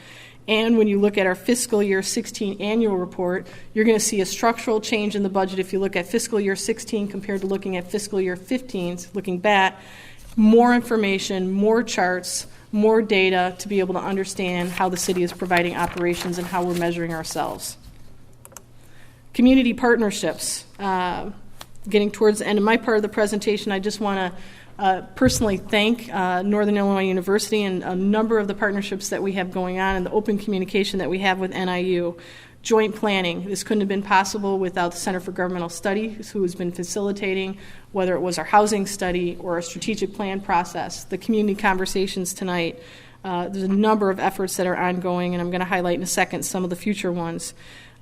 And when you look at our fiscal year 16 annual report, you're going to see a structural change in the budget if you look at fiscal year 16 compared to looking at fiscal year 15, looking back. More information, more charts, more data to be able to understand how the city is providing operations and how we're measuring ourselves. Community partnerships. Getting towards the end of my part of the presentation, I just want to personally thank Northern Illinois University and a number of the partnerships that we have going on and the open communication that we have with NIU. Joint planning. This couldn't have been possible without the Center for Governmental Studies, who has been facilitating, whether it was our housing study or our strategic plan process, the community conversations tonight. There's a number of efforts that are ongoing, and I'm going to highlight in a second some of the future ones.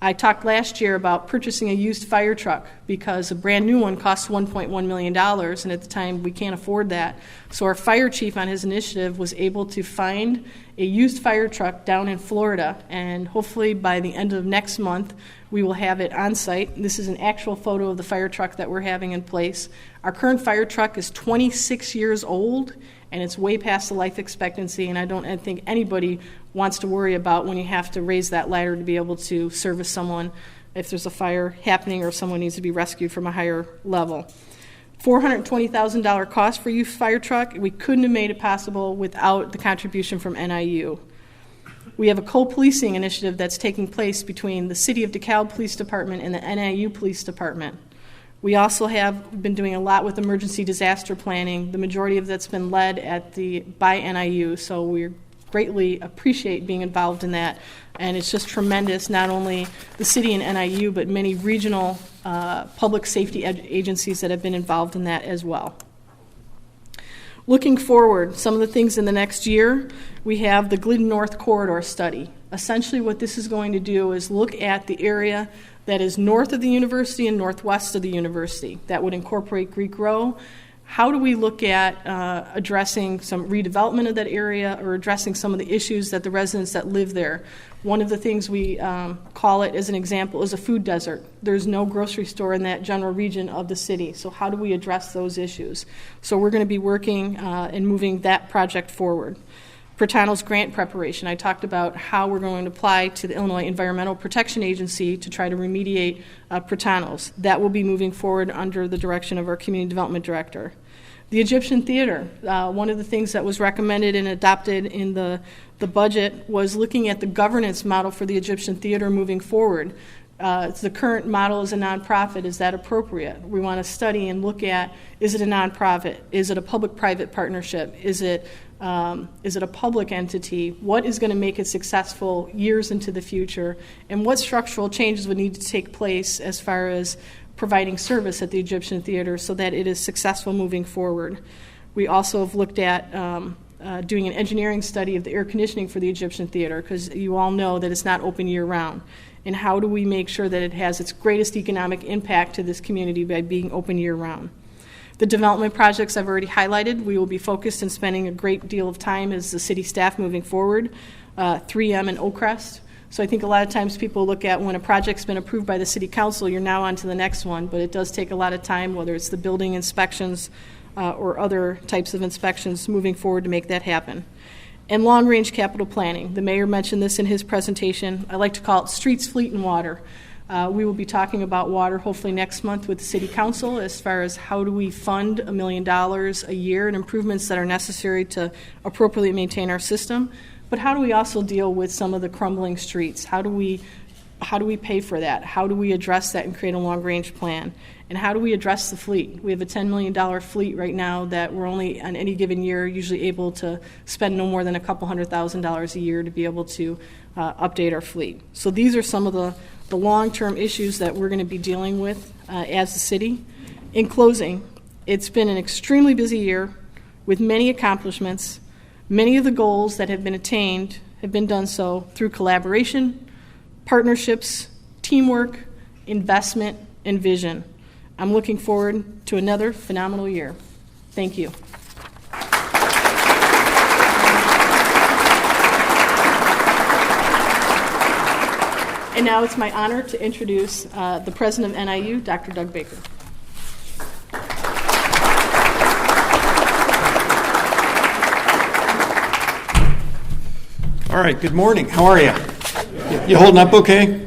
I talked last year about purchasing a used fire truck because a brand new one costs $1.1 million, and at the time we can't afford that. So our fire chief on his initiative was able to find a used fire truck down in Florida, and hopefully by the end of next month we will have it on site. This is an actual photo of the fire truck that we're having in place. Our current fire truck is 26 years old, and it's way past the life expectancy, and I think anybody wants to worry about when you have to raise that ladder to be able to service someone if there's a fire happening or someone needs to be rescued from a higher level. $420,000 cost for used fire truck. We couldn't have made it possible without the contribution from NIU. We have a co-policing initiative that's taking place between the City of DeKalb Police Department and the NIU Police Department. We also have been doing a lot with emergency disaster planning. The majority of that's been led by NIU, so we greatly appreciate being involved in that. And it's just tremendous, not only the city and NIU, but many regional public safety agencies that have been involved in that as well. Looking forward, some of the things in the next year, we have the Glidden North Corridor study. Essentially what this is going to do is look at the area that is north of the university and northwest of the university. That would incorporate Greek Row. How do we look at addressing some redevelopment of that area or addressing some of the issues that the residents that live there? One of the things we call it as an example is a food desert. There's no grocery store in that general region of the city. So how do we address those issues? So we're going to be working and moving that project forward. Protano's grant preparation. I talked about how we're going to apply to the Illinois Environmental Protection Agency to try to remediate Protano's. That will be moving forward under the direction of our Community Development Director. The Egyptian Theater. One of the things that was recommended and adopted in the budget was looking at the governance model for the Egyptian Theater moving forward. The current model is a nonprofit. Is that appropriate? We want to study and look at, is it a nonprofit? Is it a public-private partnership? Is it a public entity? What is going to make it successful years into the future? And what structural changes would need to take place as far as providing service at the Egyptian Theater so that it is successful moving forward? We also have looked at doing an engineering study of the air conditioning for the Egyptian Theater, because you all know that it's not open year-round. And how do we make sure that it has its greatest economic impact to this community by being open year-round? The development projects I've already highlighted. We will be focused and spending a great deal of time as the city staff moving forward. 3M and Oakcrest. So I think a lot of times people look at when a project's been approved by the city council, you're now on to the next one, but it does take a lot of time, whether it's the building inspections or other types of inspections moving forward to make that happen. And long-range capital planning. The mayor mentioned this in his presentation. I like to call it streets, fleet, and water. We will be talking about water hopefully next month with the city council as far as how do we fund $1 million a year and improvements that are necessary to appropriately maintain our system. But how do we also deal with some of the crumbling streets? How do we pay for that? How do we address that and create a long-range plan? And how do we address the fleet? We have a $10 million fleet right now that we're only on any given year usually able to spend no more than a couple $100,000 a year to be able to update our fleet. So these are some of the long-term issues that we're going to be dealing with as a city. In closing, it's been an extremely busy year with many accomplishments. Many of the goals that have been attained have been done so through collaboration, partnerships, teamwork, investment, and vision. I'm looking forward to another phenomenal year. Thank you. And now it's my honor to introduce the president of NIU, Dr. Doug Baker. All right, good morning. How are you? You holding up okay?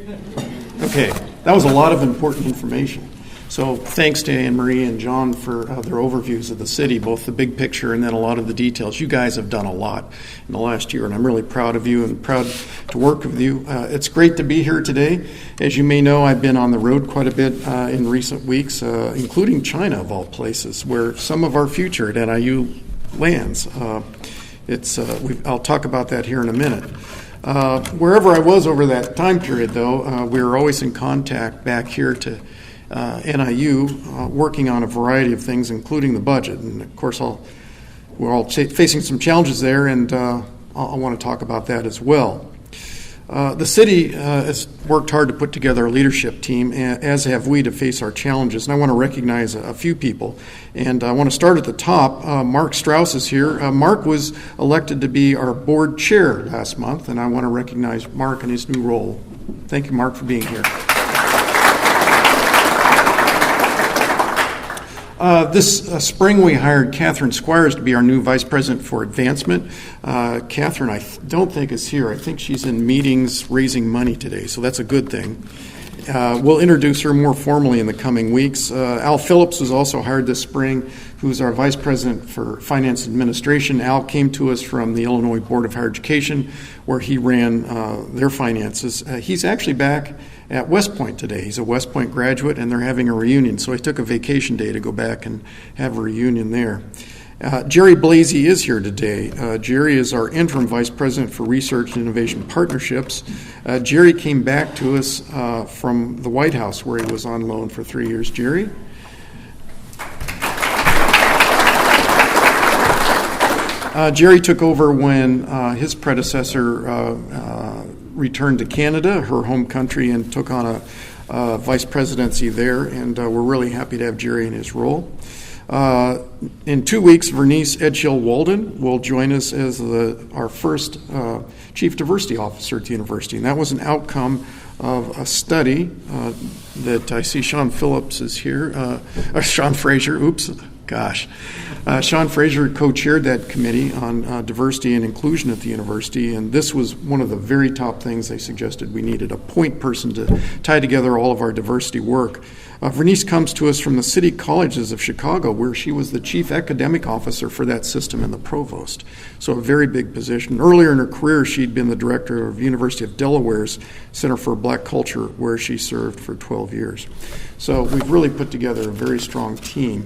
Okay, that was a lot of important information. So thanks to Anne Marie and John for their overviews of the city, both the big picture and then a lot of the details. You guys have done a lot in the last year, and I'm really proud of you and proud to work with you. It's great to be here today. As you may know, I've been on the road quite a bit in recent weeks, including China, of all places, where some of our future at NIU lands. I'll talk about that here in a minute. Wherever I was over that time period, though, we were always in contact back here to NIU, working on a variety of things, including the budget. And of course, we're all facing some challenges there, and I want to talk about that as well. The city has worked hard to put together a leadership team, as have we, to face our challenges. And I want to recognize a few people. And I want to start at the top. Mark Strauss is here. Mark was elected to be our board chair last month, and I want to recognize Mark in his new role. Thank you, Mark, for being here. This spring, we hired Catherine Squires to be our new Vice President for Advancement. Catherine, I don't think is here. I think she's in meetings raising money today, so that's a good thing. We'll introduce her more formally in the coming weeks. Al Phillips was also hired this spring, who's our Vice President for Finance and Administration. Al came to us from the Illinois Board of Higher Education, where he ran their finances. He's actually back at West Point today. He's a West Point graduate, and they're having a reunion, so he took a vacation day to go back and have a reunion there. Jerry Blasey is here today. Jerry is our interim Vice President for Research and Innovation Partnerships. Jerry came back to us from the White House, where he was on loan for 3 years. Jerry? Jerry took over when his predecessor returned to Canada, her home country, and took on a vice presidency there, and we're really happy to have Jerry in his role. In 2 weeks, Vernice Edghill-Walden will join us as our first Chief Diversity Officer at the university, and that was an outcome of a study that I see Sean Phillips is here, Sean Fraser, Sean Fraser co-chaired that committee on diversity and inclusion at the university, and this was one of the very top things they suggested. We needed a point person to tie together all of our diversity work. Vernice comes to us from the City Colleges of Chicago, where she was the chief academic officer for that system and the provost. So a very big position. Earlier in her career, she'd been the director of University of Delaware's Center for Black Culture, where she served for 12 years. So we've really put together a very strong team.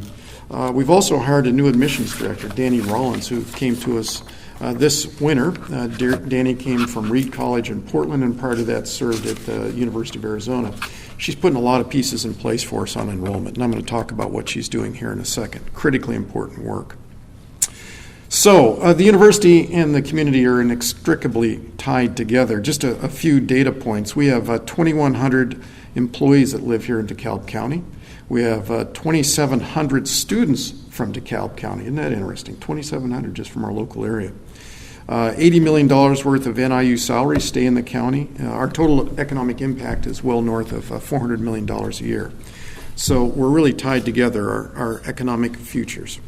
We've also hired a new admissions director, Danny Rollins, who came to us this winter. Danny came from Reed College in Portland, and prior to that served at the University of Arizona. She's putting a lot of pieces in place for us on enrollment, and I'm going to talk about what she's doing here in a second. Critically important work. So the university and the community are inextricably tied together. Just a few data points. We have 2,100 employees that live here in DeKalb County. We have 2,700 students from DeKalb County. Isn't that interesting? 2,700 just from our local area. $80 million worth of NIU salaries stay in the county. Our total economic impact is well north of $400 million a year. So we're really tied together, our economic futures.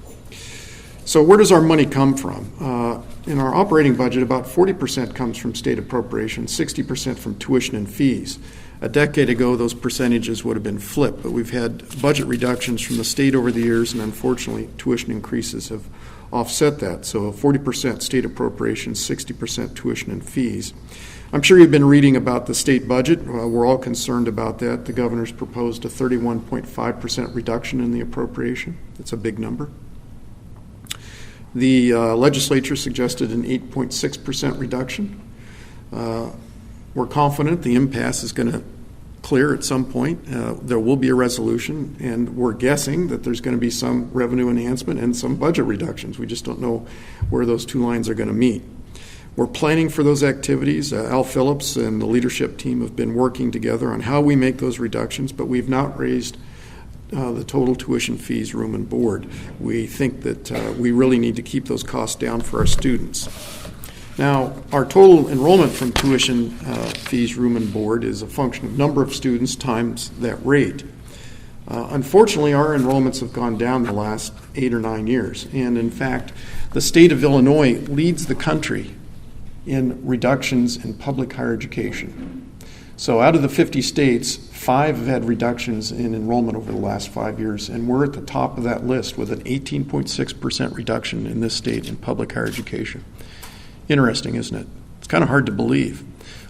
So where does our money come from? In our operating budget, about 40% comes from state appropriations, 60% from tuition and fees. A decade ago, those percentages would have been flipped, but we've had budget reductions from the state over the years, and unfortunately, tuition increases have offset that. So 40% state appropriations, 60% tuition and fees. I'm sure you've been reading about the state budget. We're all concerned about that. The governor's proposed a 31.5% reduction in the appropriation. That's a big number. The legislature suggested an 8.6% reduction. We're confident the impasse is going to clear at some point. There will be a resolution, and we're guessing that there's going to be some revenue enhancement and some budget reductions. We just don't know where those two lines are going to meet. We're planning for those activities. Al Phillips and the leadership team have been working together on how we make those reductions, but we've not raised the total tuition, fees, room, and board. We think that we really need to keep those costs down for our students. Now, our total enrollment from tuition, fees, room, and board is a function of number of students times that rate. Unfortunately, our enrollments have gone down the last 8 or 9 years, and in fact, the state of Illinois leads the country in reductions in public higher education. So out of the 50 states, 5 have had reductions in enrollment over the last 5 years, and we're at the top of that list with an 18.6% reduction in this state in public higher education. Interesting, isn't it? It's kind of hard to believe.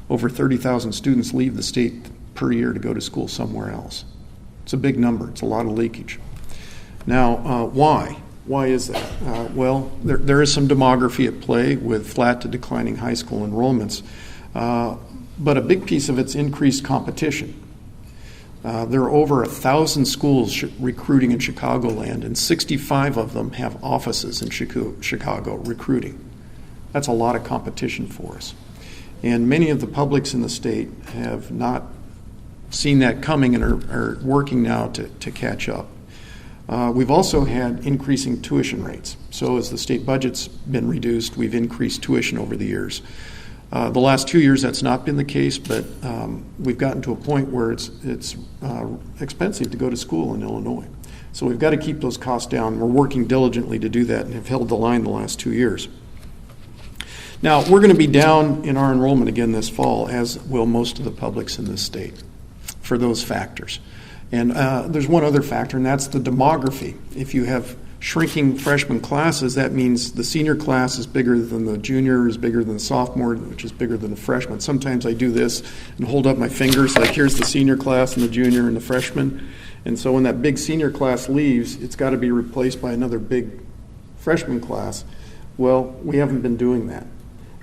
Over 30,000 students leave the state per year to go to school somewhere else. It's a big number. It's a lot of leakage. Now, why? Why is that? Well, there is some demography at play with flat to declining high school enrollments, but a big piece of it's increased competition. There are over 1,000 schools recruiting in Chicagoland, and 65 of them have offices in Chicago recruiting. That's a lot of competition for us. And many of the publics in the state have not seen that coming and are working now to catch up. We've also had increasing tuition rates. So as the state budget's been reduced, we've increased tuition over the years. The last 2 years, that's not been the case, but we've gotten to a point where it's expensive to go to school in Illinois. So we've got to keep those costs down. We're working diligently to do that and have held the line the last 2 years. Now, we're going to be down in our enrollment again this fall, as will most of the publics in this state, for those factors. And there's one other factor, and that's the demography. If you have shrinking freshman classes, that means the senior class is bigger than the junior, is bigger than the sophomore, which is bigger than the freshman. Sometimes I do this and hold up my fingers, like here's the senior class and the junior and the freshman. And so when that big senior class leaves, it's got to be replaced by another big freshman class. Well, we haven't been doing that.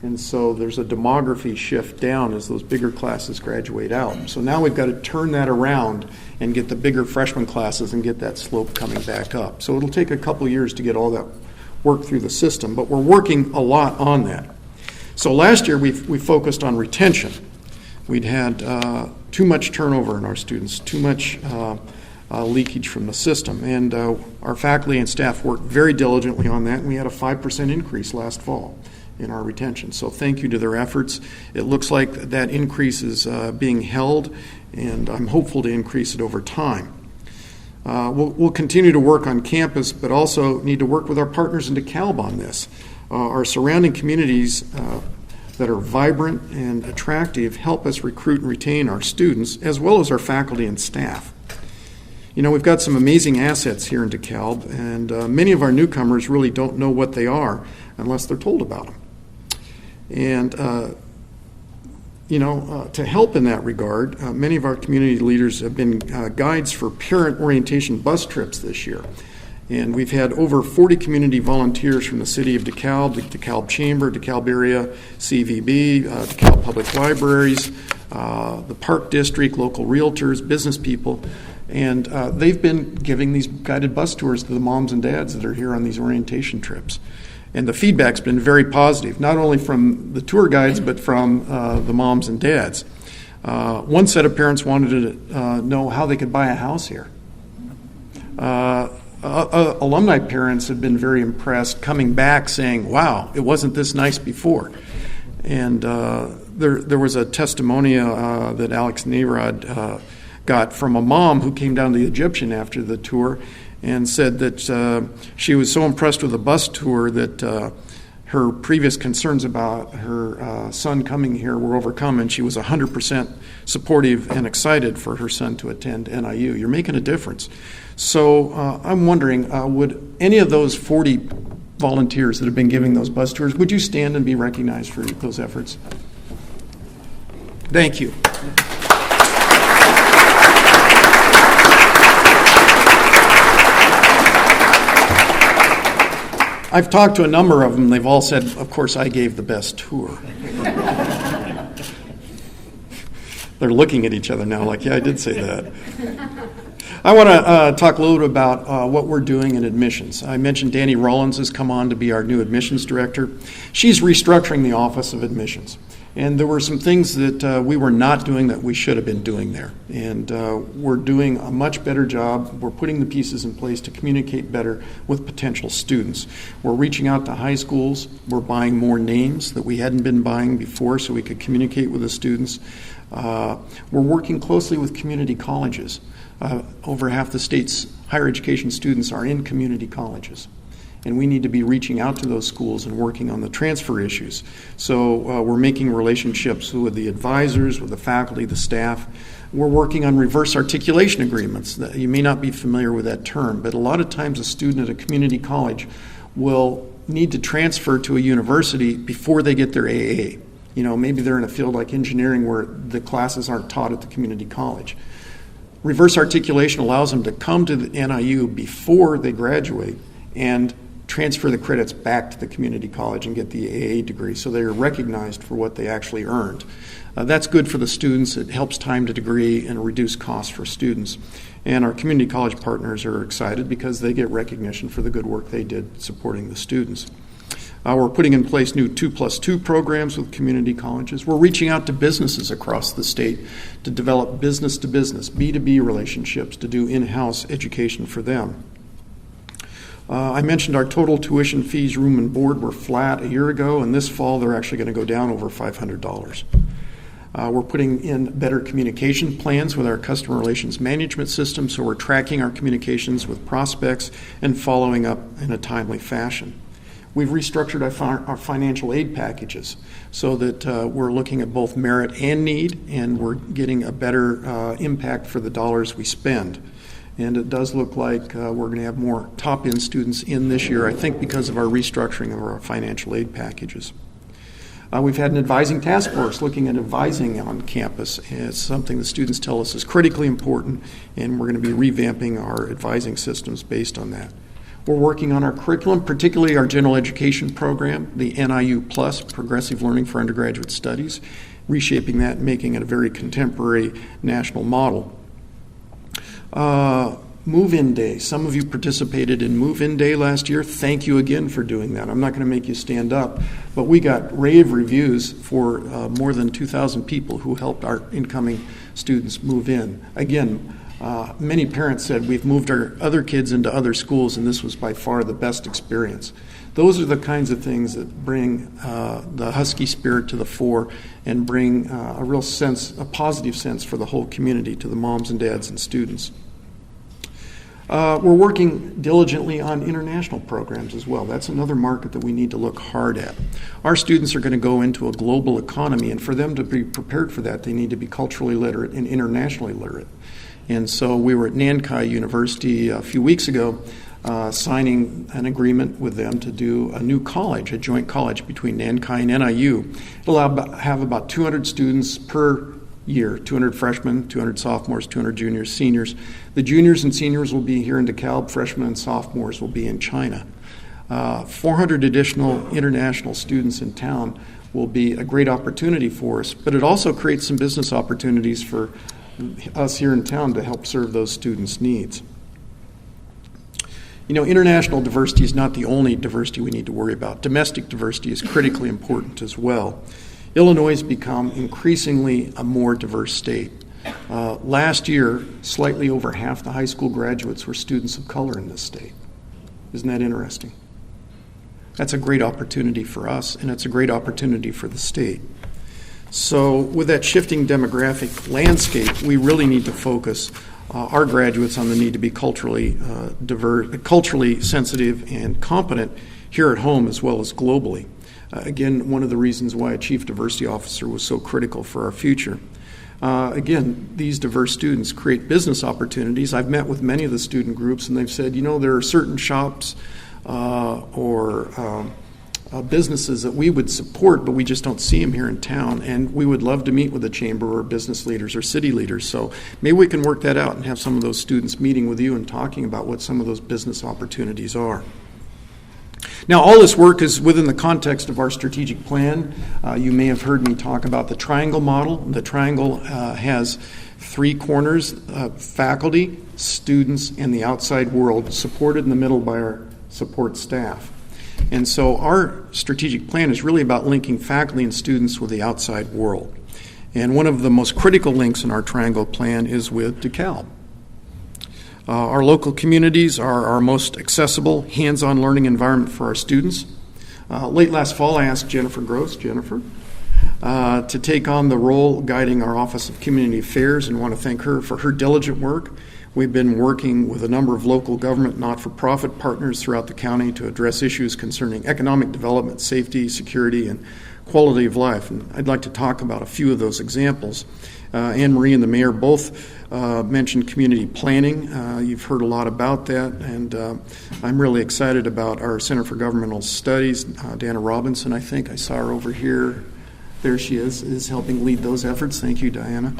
And so there's a demography shift down as those bigger classes graduate out. So now we've got to turn that around and get the bigger freshman classes and get that slope coming back up. So it'll take a couple years to get all that work through the system, but we're working a lot on that. So last year we focused on retention. We'd had too much turnover in our students, too much leakage from the system. And our faculty and staff worked very diligently on that, and we had a 5% increase last fall in our retention. So thank you to their efforts. It looks like that increase is being held, and I'm hopeful to increase it over time. We'll continue to work on campus, but also need to work with our partners in DeKalb on this. Our surrounding communities that are vibrant and attractive help us recruit and retain our students, as well as our faculty and staff. You know, we've got some amazing assets here in DeKalb, and many of our newcomers really don't know what they are unless they're told about them. And, to help in that regard, many of our community leaders have been guides for parent orientation bus trips this year. And we've had over 40 community volunteers from the city of DeKalb, the DeKalb Chamber, DeKalb Area, CVB, DeKalb Public Libraries, the Park District, local realtors, business people. And they've been giving these guided bus tours to the moms and dads that are here on these orientation trips. And the feedback's been very positive, not only from the tour guides, but from the moms and dads. One set of parents wanted to know how they could buy a house here. alumni parents have been very impressed, coming back saying, wow, it wasn't this nice before. And there was a testimonial that Alex Nerod got from a mom who came down to the Egyptian after the tour and said that she was so impressed with the bus tour that her previous concerns about her son coming here were overcome, and she was 100% supportive and excited for her son to attend NIU. You're making a difference. So I'm wondering, would any of those 40 volunteers that have been giving those bus tours, would you stand and be recognized for those efforts? Thank you. I've talked to a number of them. They've all said, of course, I gave the best tour. They're looking at each other now like, yeah, I did say that. I want to talk a little bit about what we're doing in admissions. I mentioned Danny Rollins has come on to be our new admissions director. She's restructuring the Office of Admissions. And there were some things that we were not doing that we should have been doing there. And we're doing a much better job. We're putting the pieces in place to communicate better with potential students. We're reaching out to high schools. We're buying more names that we hadn't been buying before so we could communicate with the students. We're working closely with community colleges. Over half the state's higher education students are in community colleges. And we need to be reaching out to those schools and working on the transfer issues. So we're making relationships with the advisors, with the faculty, the staff. We're working on reverse articulation agreements. You may not be familiar with that term, but a lot of times a student at a community college will need to transfer to a university before they get their AA. You know, maybe they're in a field like engineering where the classes aren't taught at the community college. Reverse articulation allows them to come to the NIU before they graduate and transfer the credits back to the community college and get the AA degree so they are recognized for what they actually earned. That's good for the students. It helps time to degree and reduce costs for students. And our community college partners are excited because they get recognition for the good work they did supporting the students. We're putting in place new 2+2 programs with community colleges. We're reaching out to businesses across the state to develop business-to-business, B2B relationships, to do in-house education for them. I mentioned our total tuition fees, room and board, were flat a year ago, and this fall they're actually going to go down over $500. We're putting in better communication plans with our customer relations management system, so we're tracking our communications with prospects and following up in a timely fashion. We've restructured our financial aid packages so that we're looking at both merit and need, and we're getting a better impact for the dollars we spend. And it does look like we're going to have more top-end students in this year, I think because of our restructuring of our financial aid packages. We've had an advising task force looking at advising on campus. It's something the students tell us is critically important, and we're going to be revamping our advising systems based on that. We're working on our curriculum, particularly our general education program, the NIU Plus, Progressive Learning for Undergraduate Studies, reshaping that and making it a very contemporary national model. Move-in Day. Some of you participated in Move-in Day last year. Thank you again for doing that. I'm not going to make you stand up, but we got rave reviews for more than 2,000 people who helped our incoming students move in. Again, many parents said we've moved our other kids into other schools, and this was by far the best experience. Those are the kinds of things that bring the Husky spirit to the fore and bring a real sense, a positive sense for the whole community, to the moms and dads and students. We're working diligently on international programs as well. That's another market that we need to look hard at. Our students are going to go into a global economy, and for them to be prepared for that, they need to be culturally literate and internationally literate. And so we were at Nankai University a few weeks ago signing an agreement with them to do a new college, a joint college between Nankai and NIU. It'll have about 200 students per year, 200 freshmen, 200 sophomores, 200 juniors, seniors. The juniors and seniors will be here in DeKalb. Freshmen and sophomores will be in China. 400 additional international students in town will be a great opportunity for us, but it also creates some business opportunities for us here in town to help serve those students' needs. You know, international diversity is not the only diversity we need to worry about. Domestic diversity is critically important as well. Illinois has become increasingly a more diverse state. Last year, slightly over half the high school graduates were students of color in this state. Isn't that interesting? That's a great opportunity for us, and it's a great opportunity for the state. So with that shifting demographic landscape, we really need to focus our graduates on the need to be culturally diverse, culturally sensitive and competent here at home as well as globally. Again, one of the reasons why a chief diversity officer was so critical for our future. Again, these diverse students create business opportunities. I've met with many of the student groups, and they've said, there are certain shops or businesses that we would support, but we just don't see them here in town, and we would love to meet with the chamber or business leaders or city leaders. So maybe we can work that out and have some of those students meeting with you and talking about what some of those business opportunities are. Now, all this work is within the context of our strategic plan. You may have heard me talk about the triangle model. The triangle has three corners, faculty, students, and the outside world, supported in the middle by our support staff. And so our strategic plan is really about linking faculty and students with the outside world. And one of the most critical links in our triangle plan is with DeKalb. Our local communities are our most accessible, hands-on learning environment for our students. Late last fall, I asked Jennifer Gross, to take on the role guiding our Office of Community Affairs, and want to thank her for her diligent work. We've been working with a number of local government not-for-profit partners throughout the county to address issues concerning economic development, safety, security, and quality of life. And I'd like to talk about a few of those examples. Anne Marie and the mayor both mentioned community planning. You've heard a lot about that, and I'm really excited about our Center for Governmental Studies. Dana Robinson, I think, I saw her over here. There she is helping lead those efforts. Thank you, Diana.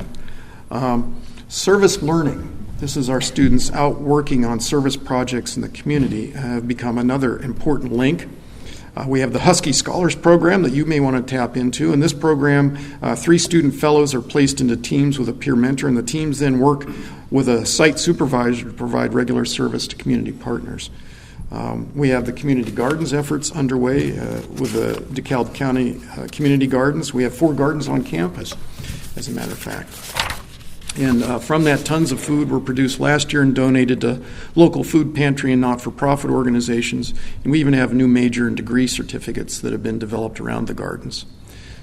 Service learning. This is our students out working on service projects in the community, have become another important link. We have the Husky Scholars Program that you may want to tap into. In this program, 3 student fellows are placed into teams with a peer mentor, and the teams then work with a site supervisor to provide regular service to community partners. We have the community gardens efforts underway with the DeKalb County Community Gardens. We have 4 gardens on campus, as a matter of fact. And from that, tons of food were produced last year and donated to local food pantry and not-for-profit organizations. And we even have new major and degree certificates that have been developed around the gardens.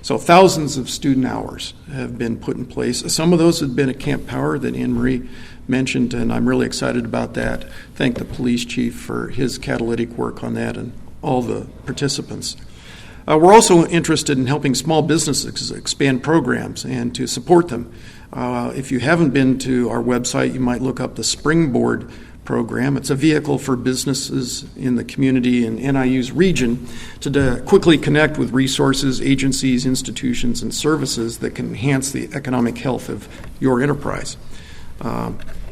So thousands of student hours have been put in place. Some of those have been at Camp Power that Anne Marie mentioned, and I'm really excited about that. Thank the police chief for his catalytic work on that and all the participants. We're also interested in helping small businesses expand programs and to support them. If you haven't been to our website, you might look up the Springboard program. It's a vehicle for businesses in the community and NIU's region to quickly connect with resources, agencies, institutions, and services that can enhance the economic health of your enterprise.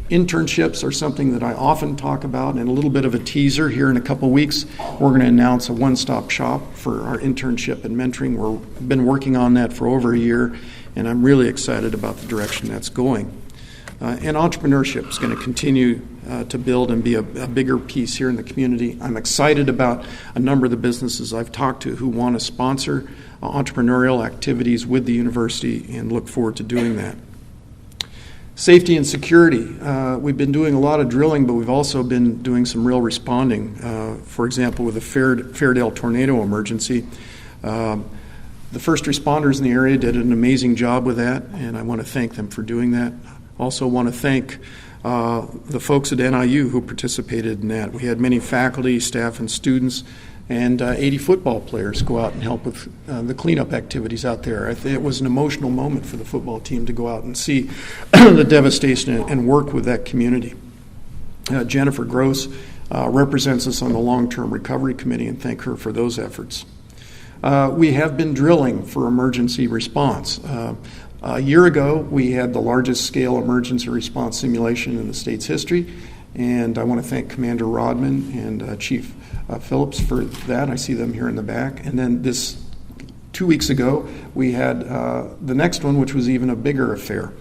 Internships are something that I often talk about, and a little bit of a teaser here in a couple weeks. We're going to announce a one-stop shop for our internship and mentoring. We've been working on that for over a year, and I'm really excited about the direction that's going. And entrepreneurship is going to continue to build and be a bigger piece here in the community. I'm excited about a number of the businesses I've talked to who want to sponsor entrepreneurial activities with the university, and look forward to doing that. Safety and security. We've been doing a lot of drilling, but we've also been doing some real responding. For example, with the Fairdale tornado emergency, the first responders in the area did an amazing job with that, and I want to thank them for doing that. Also want to thank the folks at NIU who participated in that. We had many faculty, staff, and students, and 80 football players go out and help with the cleanup activities out there. I think it was an emotional moment for the football team to go out and see the devastation and work with that community. Jennifer Gross represents us on the long-term recovery committee, and thank her for those efforts. We have been drilling for emergency response. A year ago, we had the largest scale emergency response simulation in the state's history, and I want to thank Commander Rodman and Chief Phillips for that. I see them here in the back. And then 2 weeks ago, we had the next one, which was even a bigger affair,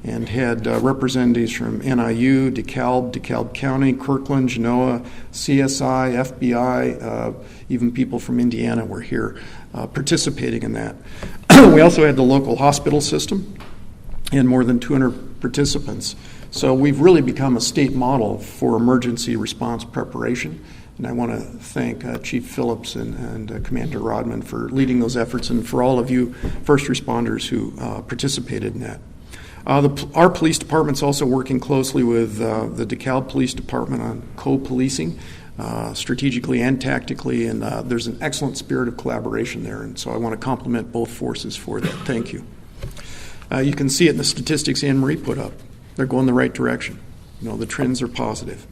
and had representatives from NIU, DeKalb County, Kirkland, Genoa, CSI, FBI, even people from Indiana were here participating in that. We also had the local hospital system. and more than 200 participants. So we've really become a state model for emergency response preparation. And I want to thank Chief Phillips and Commander Rodman for leading those efforts, and for all of you first responders who participated in that. Our police department's also working closely with the DeKalb Police Department on co-policing, strategically and tactically, and there's an excellent spirit of collaboration there, and so I want to compliment both forces for that. Thank you. You can see it in the statistics Anne Marie put up. They're going the right direction. The trends are positive.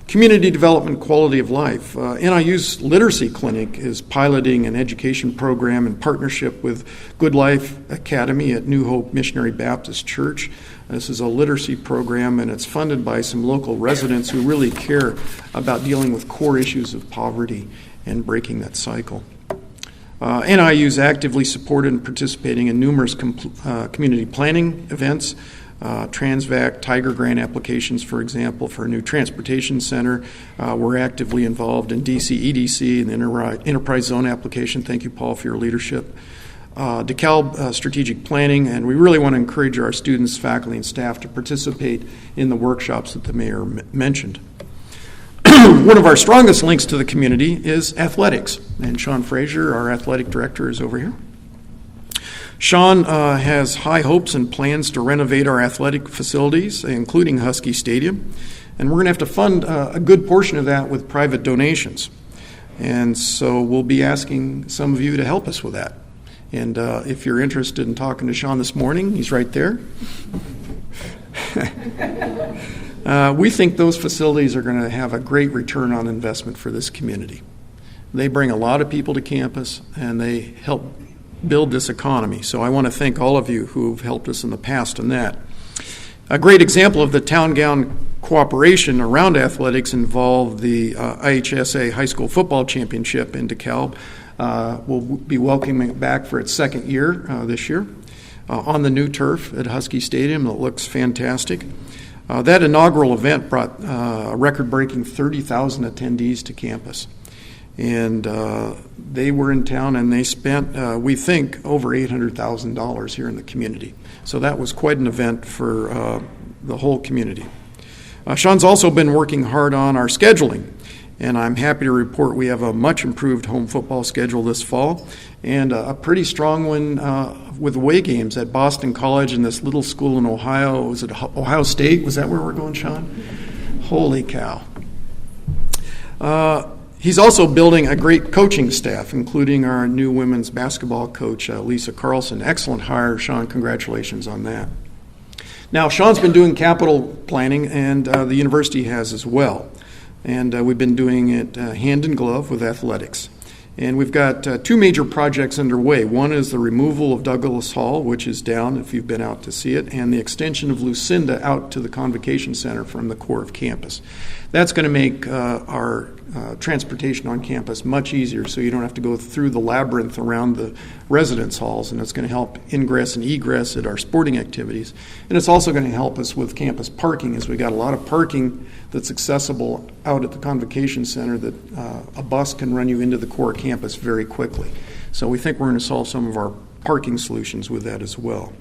Community development, quality of life. NIU's Literacy Clinic is piloting an education program in partnership with Good Life Academy at New Hope Missionary Baptist Church. This is a literacy program, and it's funded by some local residents who really care about dealing with core issues of poverty and breaking that cycle. NIU is actively supported and participating in numerous community planning events. Transvac, Tiger Grant applications, for example, for a new transportation center. We're actively involved in DC EDC and the Enterprise Zone application. Thank you, Paul, for your leadership. DeKalb strategic planning, and we really want to encourage our students, faculty, and staff to participate in the workshops that the mayor mentioned. One of our strongest links to the community is athletics, and Sean Frazier, our athletic director, is over here. Sean has high hopes and plans to renovate our athletic facilities, including Husky Stadium, and we're going to have to fund a good portion of that with private donations. And so we'll be asking some of you to help us with that. And if you're interested in talking to Sean this morning, he's right there. We think those facilities are going to have a great return on investment for this community. They bring a lot of people to campus, and they help build this economy. So I want to thank all of you who have helped us in the past on that. A great example of the town-gown cooperation around athletics involved the IHSA High School Football Championship in DeKalb. We'll be welcoming it back for its second year this year on the new turf at Husky Stadium. It looks fantastic. That inaugural event brought a record-breaking 30,000 attendees to campus. And they were in town, and they spent, we think, over $800,000 here in the community. So that was quite an event for the whole community. Sean's also been working hard on our scheduling, and I'm happy to report we have a much improved home football schedule this fall, and a pretty strong one with away games at Boston College and this little school in Ohio. Was it Ohio State? Was that where we're going, Sean? Holy cow. He's also building a great coaching staff, including our new women's basketball coach, Lisa Carlson. Excellent hire, Sean. Congratulations on that. Now, Sean's been doing capital planning, and the university has as well. And we've been doing it hand in glove with athletics. And we've got two major projects underway. One is the removal of Douglas Hall, which is down if you've been out to see it, and the extension of Lucinda out to the Convocation Center from the core of campus. That's going to make our transportation on campus much easier, so you don't have to go through the labyrinth around the residence halls, and it's going to help ingress and egress at our sporting activities. And it's also going to help us with campus parking, as we got a lot of parking that's accessible out at the Convocation Center that a bus can run you into the core campus very quickly. So we think we're going to solve some of our parking solutions with that as well.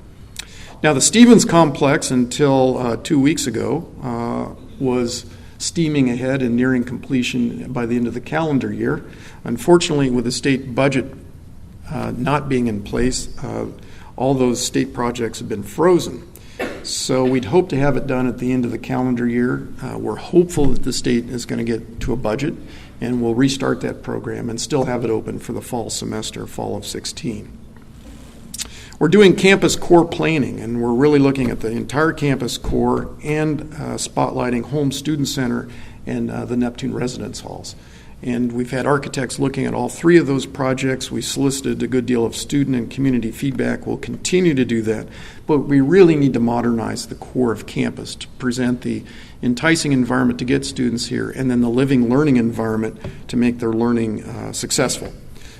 Now, the Stevens Complex, until 2 weeks ago, was steaming ahead and nearing completion by the end of the calendar year. Unfortunately, with the state budget not being in place, all those state projects have been frozen. So we'd hope to have it done at the end of the calendar year. We're hopeful that the state is going to get to a budget, and we'll restart that program and still have it open for the fall semester, fall of 16. We're doing campus core planning, and we're really looking at the entire campus core and spotlighting Home Student Center and the Neptune residence halls. And we've had architects looking at all three of those projects. We solicited a good deal of student and community feedback. We'll continue to do that. But we really need to modernize the core of campus to present the enticing environment to get students here, and then the living learning environment to make their learning successful.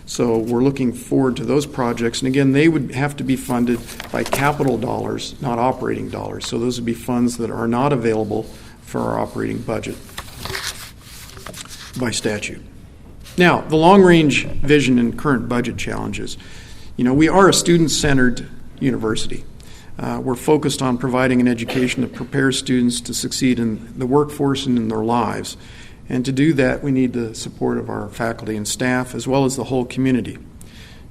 So we're looking forward to those projects. And again, they would have to be funded by capital dollars, not operating dollars. So those would be funds that are not available for our operating budget by statute. Now, the long-range vision and current budget challenges. We are a student-centered university. We're focused on providing an education that prepares students to succeed in the workforce and in their lives. And to do that, we need the support of our faculty and staff, as well as the whole community.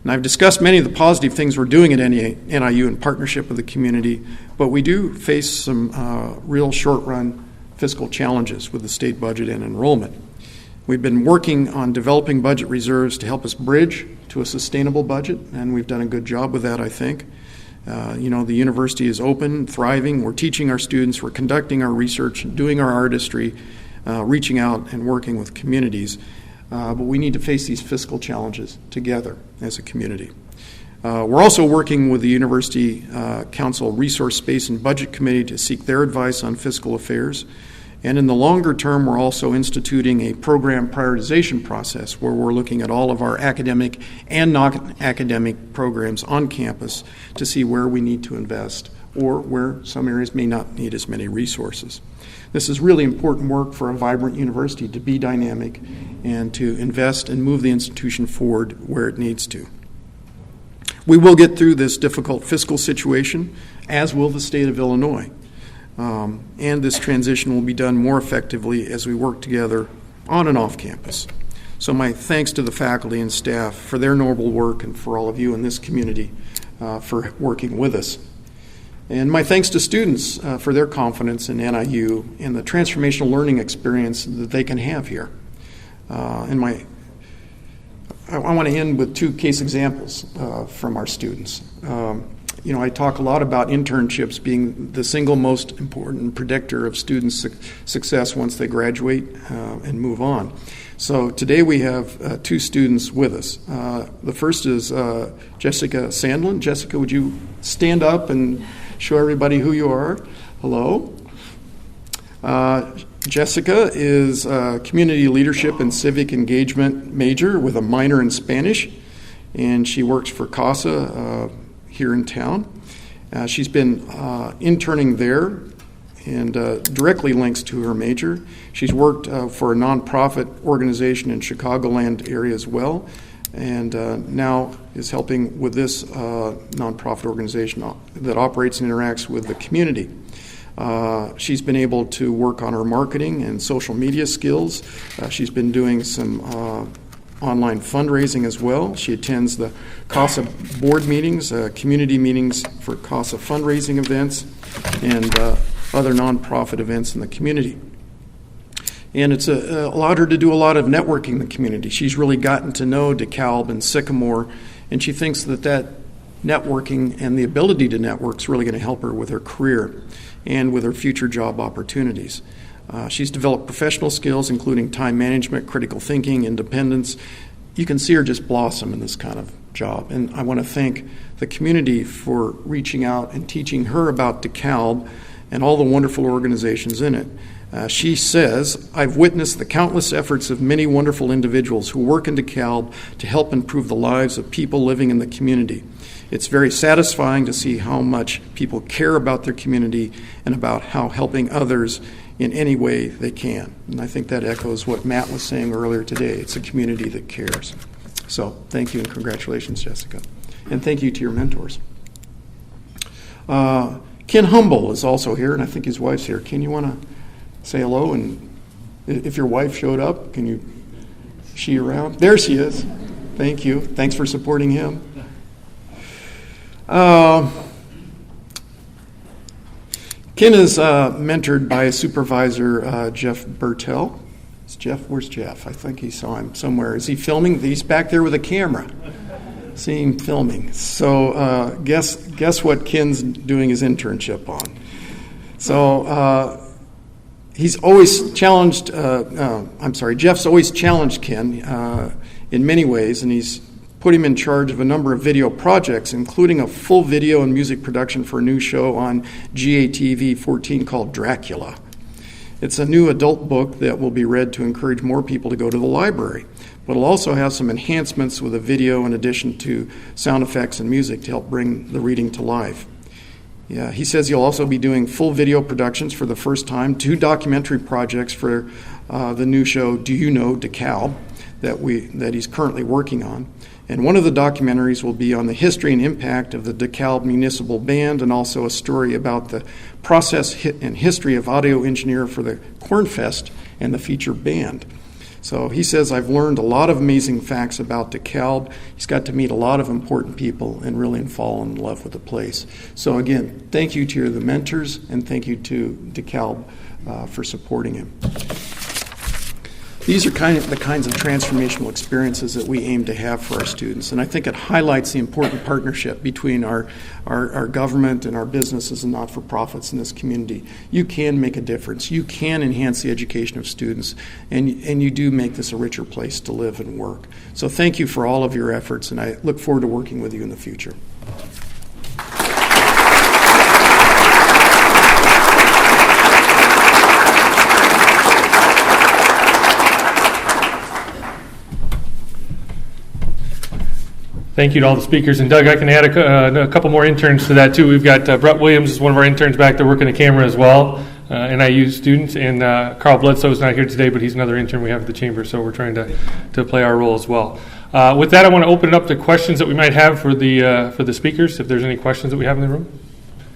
And I've discussed many of the positive things we're doing at NIU in partnership with the community, but we do face some real short-run fiscal challenges with the state budget and enrollment. We've been working on developing budget reserves to help us bridge to a sustainable budget, and we've done a good job with that, I think. The university is open, thriving. We're teaching our students. We're conducting our research, doing our artistry, reaching out and working with communities. But we need to face these fiscal challenges together as a community. We're also working with the University Council Resource Space and Budget Committee to seek their advice on fiscal affairs. And in the longer term, we're also instituting a program prioritization process where we're looking at all of our academic and non-academic programs on campus to see where we need to invest or where some areas may not need as many resources. This is really important work for a vibrant university to be dynamic and to invest and move the institution forward where it needs to. We will get through this difficult fiscal situation, as will the state of Illinois. And this transition will be done more effectively as we work together on and off campus. So my thanks to the faculty and staff for their noble work and for all of you in this community for working with us. And my thanks to students for their confidence in NIU and the transformational learning experience that they can have here. I want to end with two case examples from our students. I talk a lot about internships being the single most important predictor of students' success once they graduate and move on. So today we have two students with us. The first is Jessica Sandlin. Jessica, would you stand up and show everybody who you are? Hello. Jessica is a community leadership and civic engagement major with a minor in Spanish, and she works for CASA here in town. She's been interning there and directly links to her major. She's worked for a nonprofit organization in Chicagoland area as well, and now is helping with this nonprofit organization that operates and interacts with the community. She's been able to work on her marketing and social media skills. She's been doing some online fundraising as well. She attends the CASA board meetings, community meetings for CASA fundraising events, and other nonprofit events in the community. And it's allowed her to do a lot of networking in the community. She's really gotten to know DeKalb and Sycamore, and she thinks that networking and the ability to network is really going to help her with her career and with her future job opportunities. She's developed professional skills, including time management, critical thinking, independence. You can see her just blossom in this kind of job. And I want to thank the community for reaching out and teaching her about DeKalb and all the wonderful organizations in it. She says, "I've witnessed the countless efforts of many wonderful individuals who work in DeKalb to help improve the lives of people living in the community. It's very satisfying to see how much people care about their community and about how helping others in any way they can." And I think that echoes what Matt was saying earlier today. It's a community that cares. So thank you and congratulations, Jessica. And thank you to your mentors. Ken Humble is also here, and I think his wife's here. Ken, you want to say hello? And if your wife showed up, can you, she around? There she is. Thank you. Thanks for supporting him. Ken is mentored by supervisor Jeff Bertel. Is Jeff? Where's Jeff? I think he saw him somewhere. Is he filming? He's back there with a camera. See him filming. So guess what Ken's doing his internship on. So he's always challenged. Jeff's always challenged Ken in many ways, and he's put him in charge of a number of video projects, including a full video and music production for a new show on GATV 14 called Dracula. It's a new adult book that will be read to encourage more people to go to the library, but it'll also have some enhancements with a video in addition to sound effects and music to help bring the reading to life. Yeah, he says he'll also be doing full video productions for the first time, 2 documentary projects for the new show Do You Know DeKalb that he's currently working on. And one of the documentaries will be on the history and impact of the DeKalb Municipal Band, and also a story about the process and history of audio engineer for the Cornfest and the featured band. So he says, I've learned a lot of amazing facts about DeKalb. He's got to meet a lot of important people and really fall in love with the place. So again, thank you to the mentors, and thank you to DeKalb for supporting him. These are the kinds of transformational experiences that we aim to have for our students, and I think it highlights the important partnership between our government and our businesses and not-for-profits in this community. You can make a difference. You can enhance the education of students, and you do make this a richer place to live and work. So thank you for all of your efforts, and I look forward to working with you in the future. Thank you to all the speakers. And Doug, I can add a couple more interns to that too. We've got Brett Williams is one of our interns back there working the camera as well, NIU student. And Carl Bledsoe is not here today, but he's another intern we have at the Chamber, so we're trying to play our role as well. With that, I want to open it up to questions that we might have for the speakers. If there's any questions that we have in the room,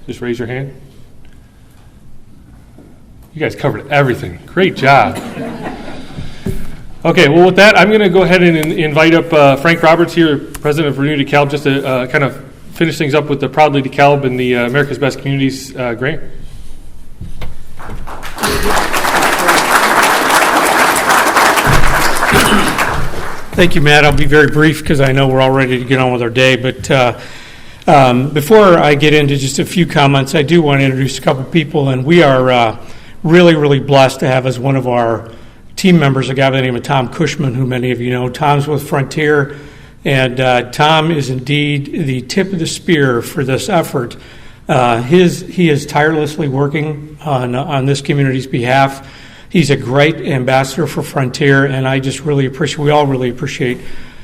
just raise your hand. You guys covered everything. Great job. Okay, well, with that, I'm going to go ahead and invite up Frank Roberts here, president of Renew DeKalb, just to kind of finish things up with the Proudly DeKalb and the America's Best Communities grant. Thank you, Matt. I'll be very brief because I know we're all ready to get on with our day. But before I get into just a few comments, I do want to introduce a couple people, and we are really, really blessed to have as one of our team members a guy by the name of Tom Cushman, who many of you know. Tom's with Frontier, and Tom is indeed the tip of the spear for this effort. He is tirelessly working on this community's behalf. He's a great ambassador for Frontier, and we all really appreciate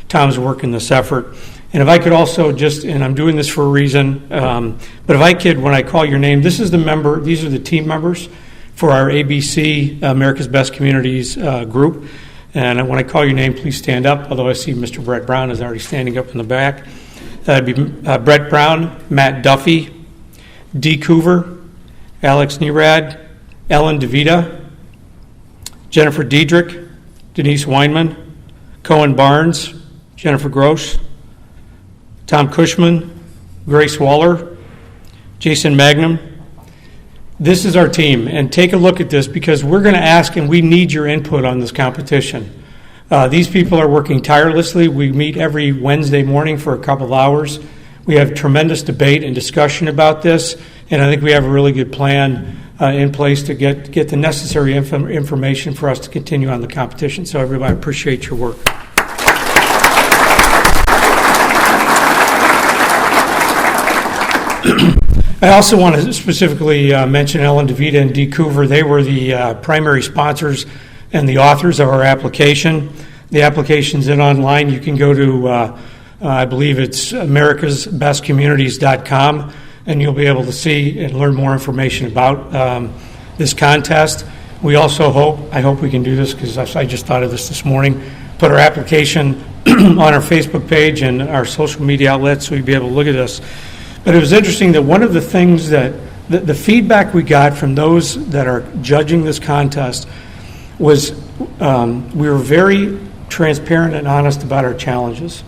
Tom's work in this effort. And if I could also and I'm doing this for a reason, but if I could, when I call your name, these are the team members for our ABC, America's Best Communities group. And when I call your name, please stand up, although I see Mr. Brett Brown is already standing up in the back. That'd be Brett Brown, Matt Duffy, Dee Coover, Alex Nerad, Ellen DeVita, Jennifer Diedrich, Denise Weinman, Cohen Barnes, Jennifer Gross, Tom Cushman, Grace Waller, Jason Magnum. This is our team, and take a look at this because we're going to ask and we need your input on this competition. These people are working tirelessly. We meet every Wednesday morning for a couple of hours. We have tremendous debate and discussion about this, and I think we have a really good plan in place to get the necessary information for us to continue on the competition. So everybody, I appreciate your work. I also want to specifically mention Ellen DeVita and Dee Coover. They were the primary sponsors and the authors of our application. The application's online. You can go to, I believe it's americasbestcommunities.com, and you'll be able to see and learn more information about this contest. We also I hope we can do this because I just thought of this morning, put our application on our Facebook page and our social media outlets so you'll be able to look at this. But it was interesting that one of the things that the feedback we got from those that are judging this contest was we were very transparent and honest about our challenges.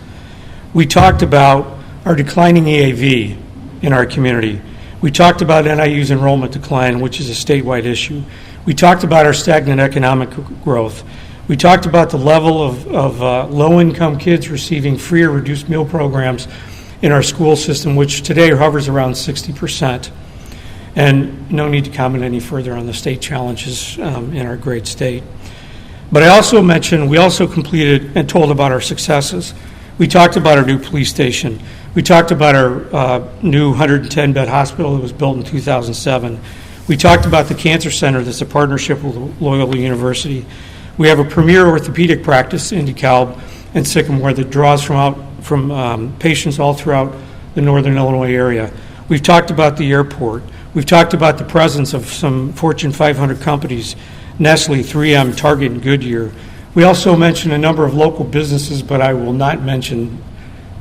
We talked about our declining EAV in our community. We talked about NIU's enrollment decline, which is a statewide issue. We talked about our stagnant economic growth. We talked about the level of low-income kids receiving free or reduced meal programs in our school system, which today hovers around 60%. And no need to comment any further on the state challenges in our great state. But I also mentioned, we also completed and told about our successes. We talked about our new police station. We talked about our new 110-bed hospital that was built in 2007. We talked about the cancer center that's a partnership with Loyola University. We have a premier orthopedic practice in DeKalb and Sycamore that draws from patients all throughout the northern Illinois area. We've talked about the airport. We've talked about the presence of some Fortune 500 companies, Nestle, 3M, Target, and Goodyear. We also mentioned a number of local businesses, but I will not mention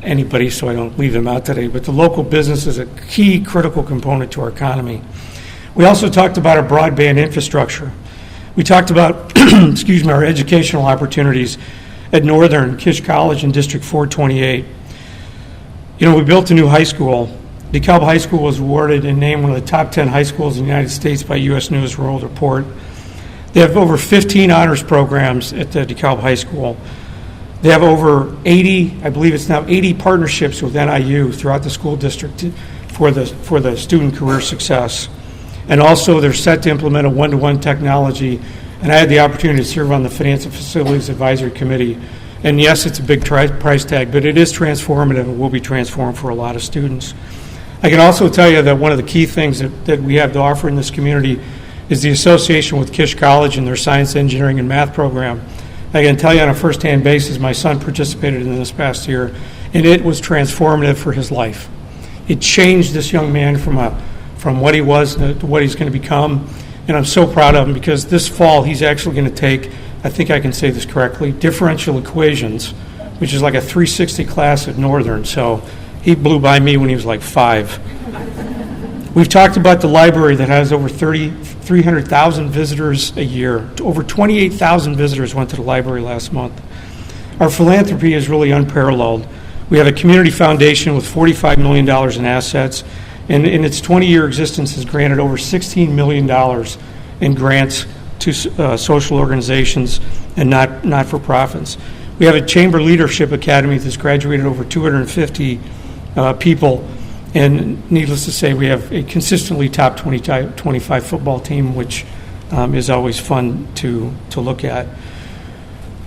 anybody, so I don't leave them out today, but the local business is a key critical component to our economy. We also talked about our broadband infrastructure. We talked about, excuse me, our educational opportunities at Northern, Kish College, and District 428. You know, we built a new high school. DeKalb High School was awarded and named one of the top 10 high schools in the United States by U.S. News World Report. They have over 15 honors programs at the DeKalb High School. They have over 80, I believe it's now 80 partnerships with NIU throughout the school district for the student career success. And also they're set to implement a one-to-one technology. And I had the opportunity to serve on the Finance and Facilities Advisory Committee. And yes, it's a big price tag, but it is transformative and will be transformed for a lot of students. I can also tell you that one of the key things that we have to offer in this community is the association with Kish College and their science, engineering, and math program. I can tell you on a first-hand basis, my son participated in this past year, and it was transformative for his life. It changed this young man from what he was to what he's going to become, and I'm so proud of him because this fall he's actually going to take, I think I can say this correctly, differential equations, which is like a 360 class at Northern, so he blew by me when he was like 5. We've talked about the library that has over 300,000 visitors a year. Over 28,000 visitors went to the library last month. Our philanthropy is really unparalleled. We have a community foundation with $45 million in assets, and in its 20-year existence has granted over $16 million in grants to social organizations and not-for-profits. We have a Chamber Leadership Academy that's graduated over 250 people, and needless to say, we have a consistently top 25 football team, which is always fun to look at.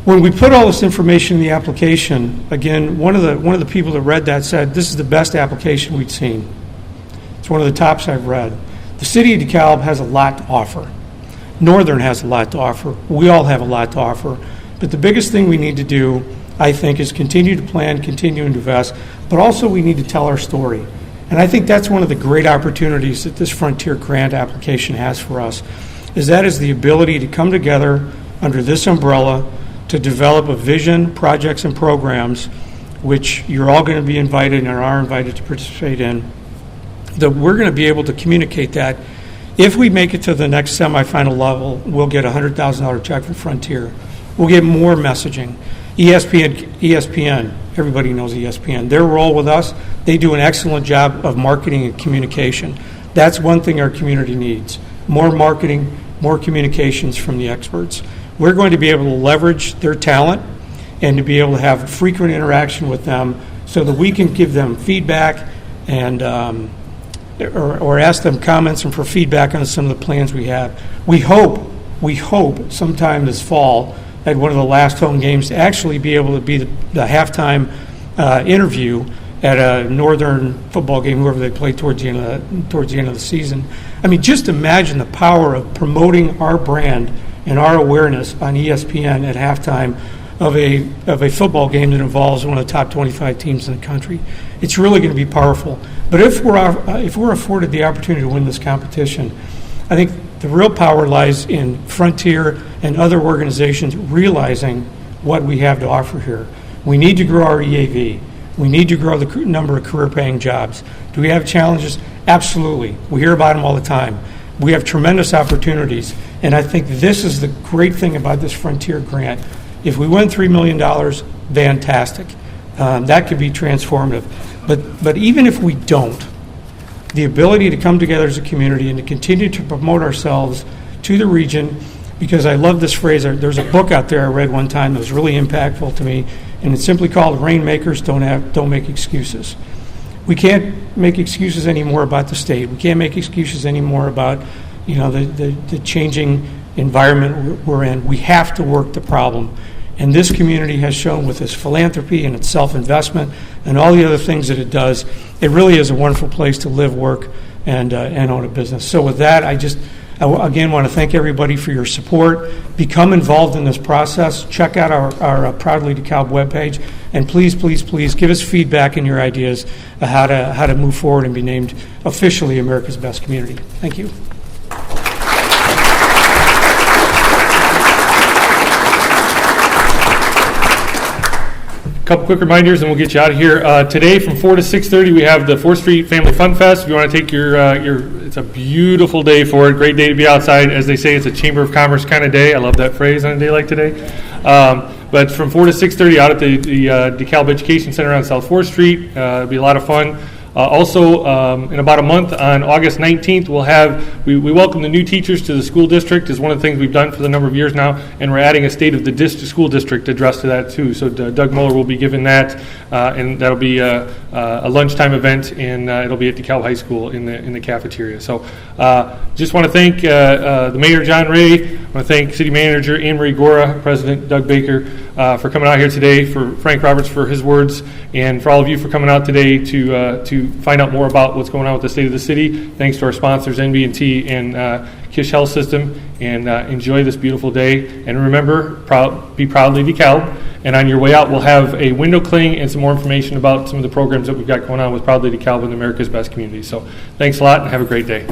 When we put all this information in the application, again, one of the people that read that said, this is the best application we'd seen. It's one of the tops I've read. The city of DeKalb has a lot to offer. Northern has a lot to offer. We all have a lot to offer. But the biggest thing we need to do, I think, is continue to plan, continue to invest, but also we need to tell our story. And I think that's one of the great opportunities that this Frontier Grant application has for us, is the ability to come together under this umbrella to develop a vision, projects, and programs, which you're all going to be invited and are invited to participate in, that we're going to be able to communicate that. If we make it to the next semifinal level, we'll get a $100,000 check from Frontier. We'll get more messaging. ESPN, everybody knows ESPN. Their role with us, they do an excellent job of marketing and communication. That's one thing our community needs. More marketing, more communications from the experts. We're going to be able to leverage their talent and to be able to have frequent interaction with them so that we can give them feedback and or ask them comments and for feedback on some of the plans we have. We hope sometime this fall at one of the last home games to actually be able to be the halftime interview at a Northern football game, whoever they play towards the end of the season. I mean, just imagine the power of promoting our brand and our awareness on ESPN at halftime of a football game that involves one of the top 25 teams in the country. It's really going to be powerful. But if we're afforded the opportunity to win this competition, I think the real power lies in Frontier and other organizations realizing what we have to offer here. We need to grow our EAV. We need to grow the number of career-paying jobs. Do we have challenges? Absolutely. We hear about them all the time. We have tremendous opportunities, and I think this is the great thing about this Frontier grant. If we win $3 million, fantastic. That could be transformative. But even if we don't, the ability to come together as a community and to continue to promote ourselves to the region, because I love this phrase. There's a book out there I read one time that was really impactful to me, and it's simply called Rainmakers Don't Make Excuses. We can't make excuses anymore about the state. We can't make excuses anymore about the changing environment we're in. We have to work the problem. And this community has shown with its philanthropy and its self-investment and all the other things that it does, it really is a wonderful place to live, work, and own a business. So with that, I again want to thank everybody for your support. Become involved in this process. Check out our Proudly DeKalb webpage. And please, please, please give us feedback and your ideas of how to move forward and be named officially America's Best Community. Thank you. couple quick reminders, and we'll get you out of here. Today, from 4 to 6:30, we have the 4th Street Family Fun Fest. If you want to take your, it's a beautiful day for it. Great day to be outside. As they say, it's a Chamber of Commerce kind of day. I love that phrase on a day like today. But from 4 to 6:30, out at the DeKalb Education Center on South 4th Street. It'll be a lot of fun. Also, in about a month, on August 19th, we welcome the new teachers to the school district. Is one of the things we've done for the number of years now, and we're adding a State of the School District address to that too. So Doug Muller will be giving that, and that'll be a lunchtime event, and it'll be at DeKalb High School in the cafeteria. So just want to thank the Mayor, John Ray. I want to thank City Manager Anne Marie Gora, President Doug Baker, for coming out here today, for Frank Roberts for his words, and for all of you for coming out today to find out more about what's going on with the state of the city. Thanks to our sponsors, NB&T and Kish Health System, and enjoy this beautiful day. And remember, be proudly DeKalb. And on your way out, we'll have a window cling and some more information about some of the programs that we've got going on with Proudly DeKalb and America's Best Communities. So thanks a lot, and have a great day.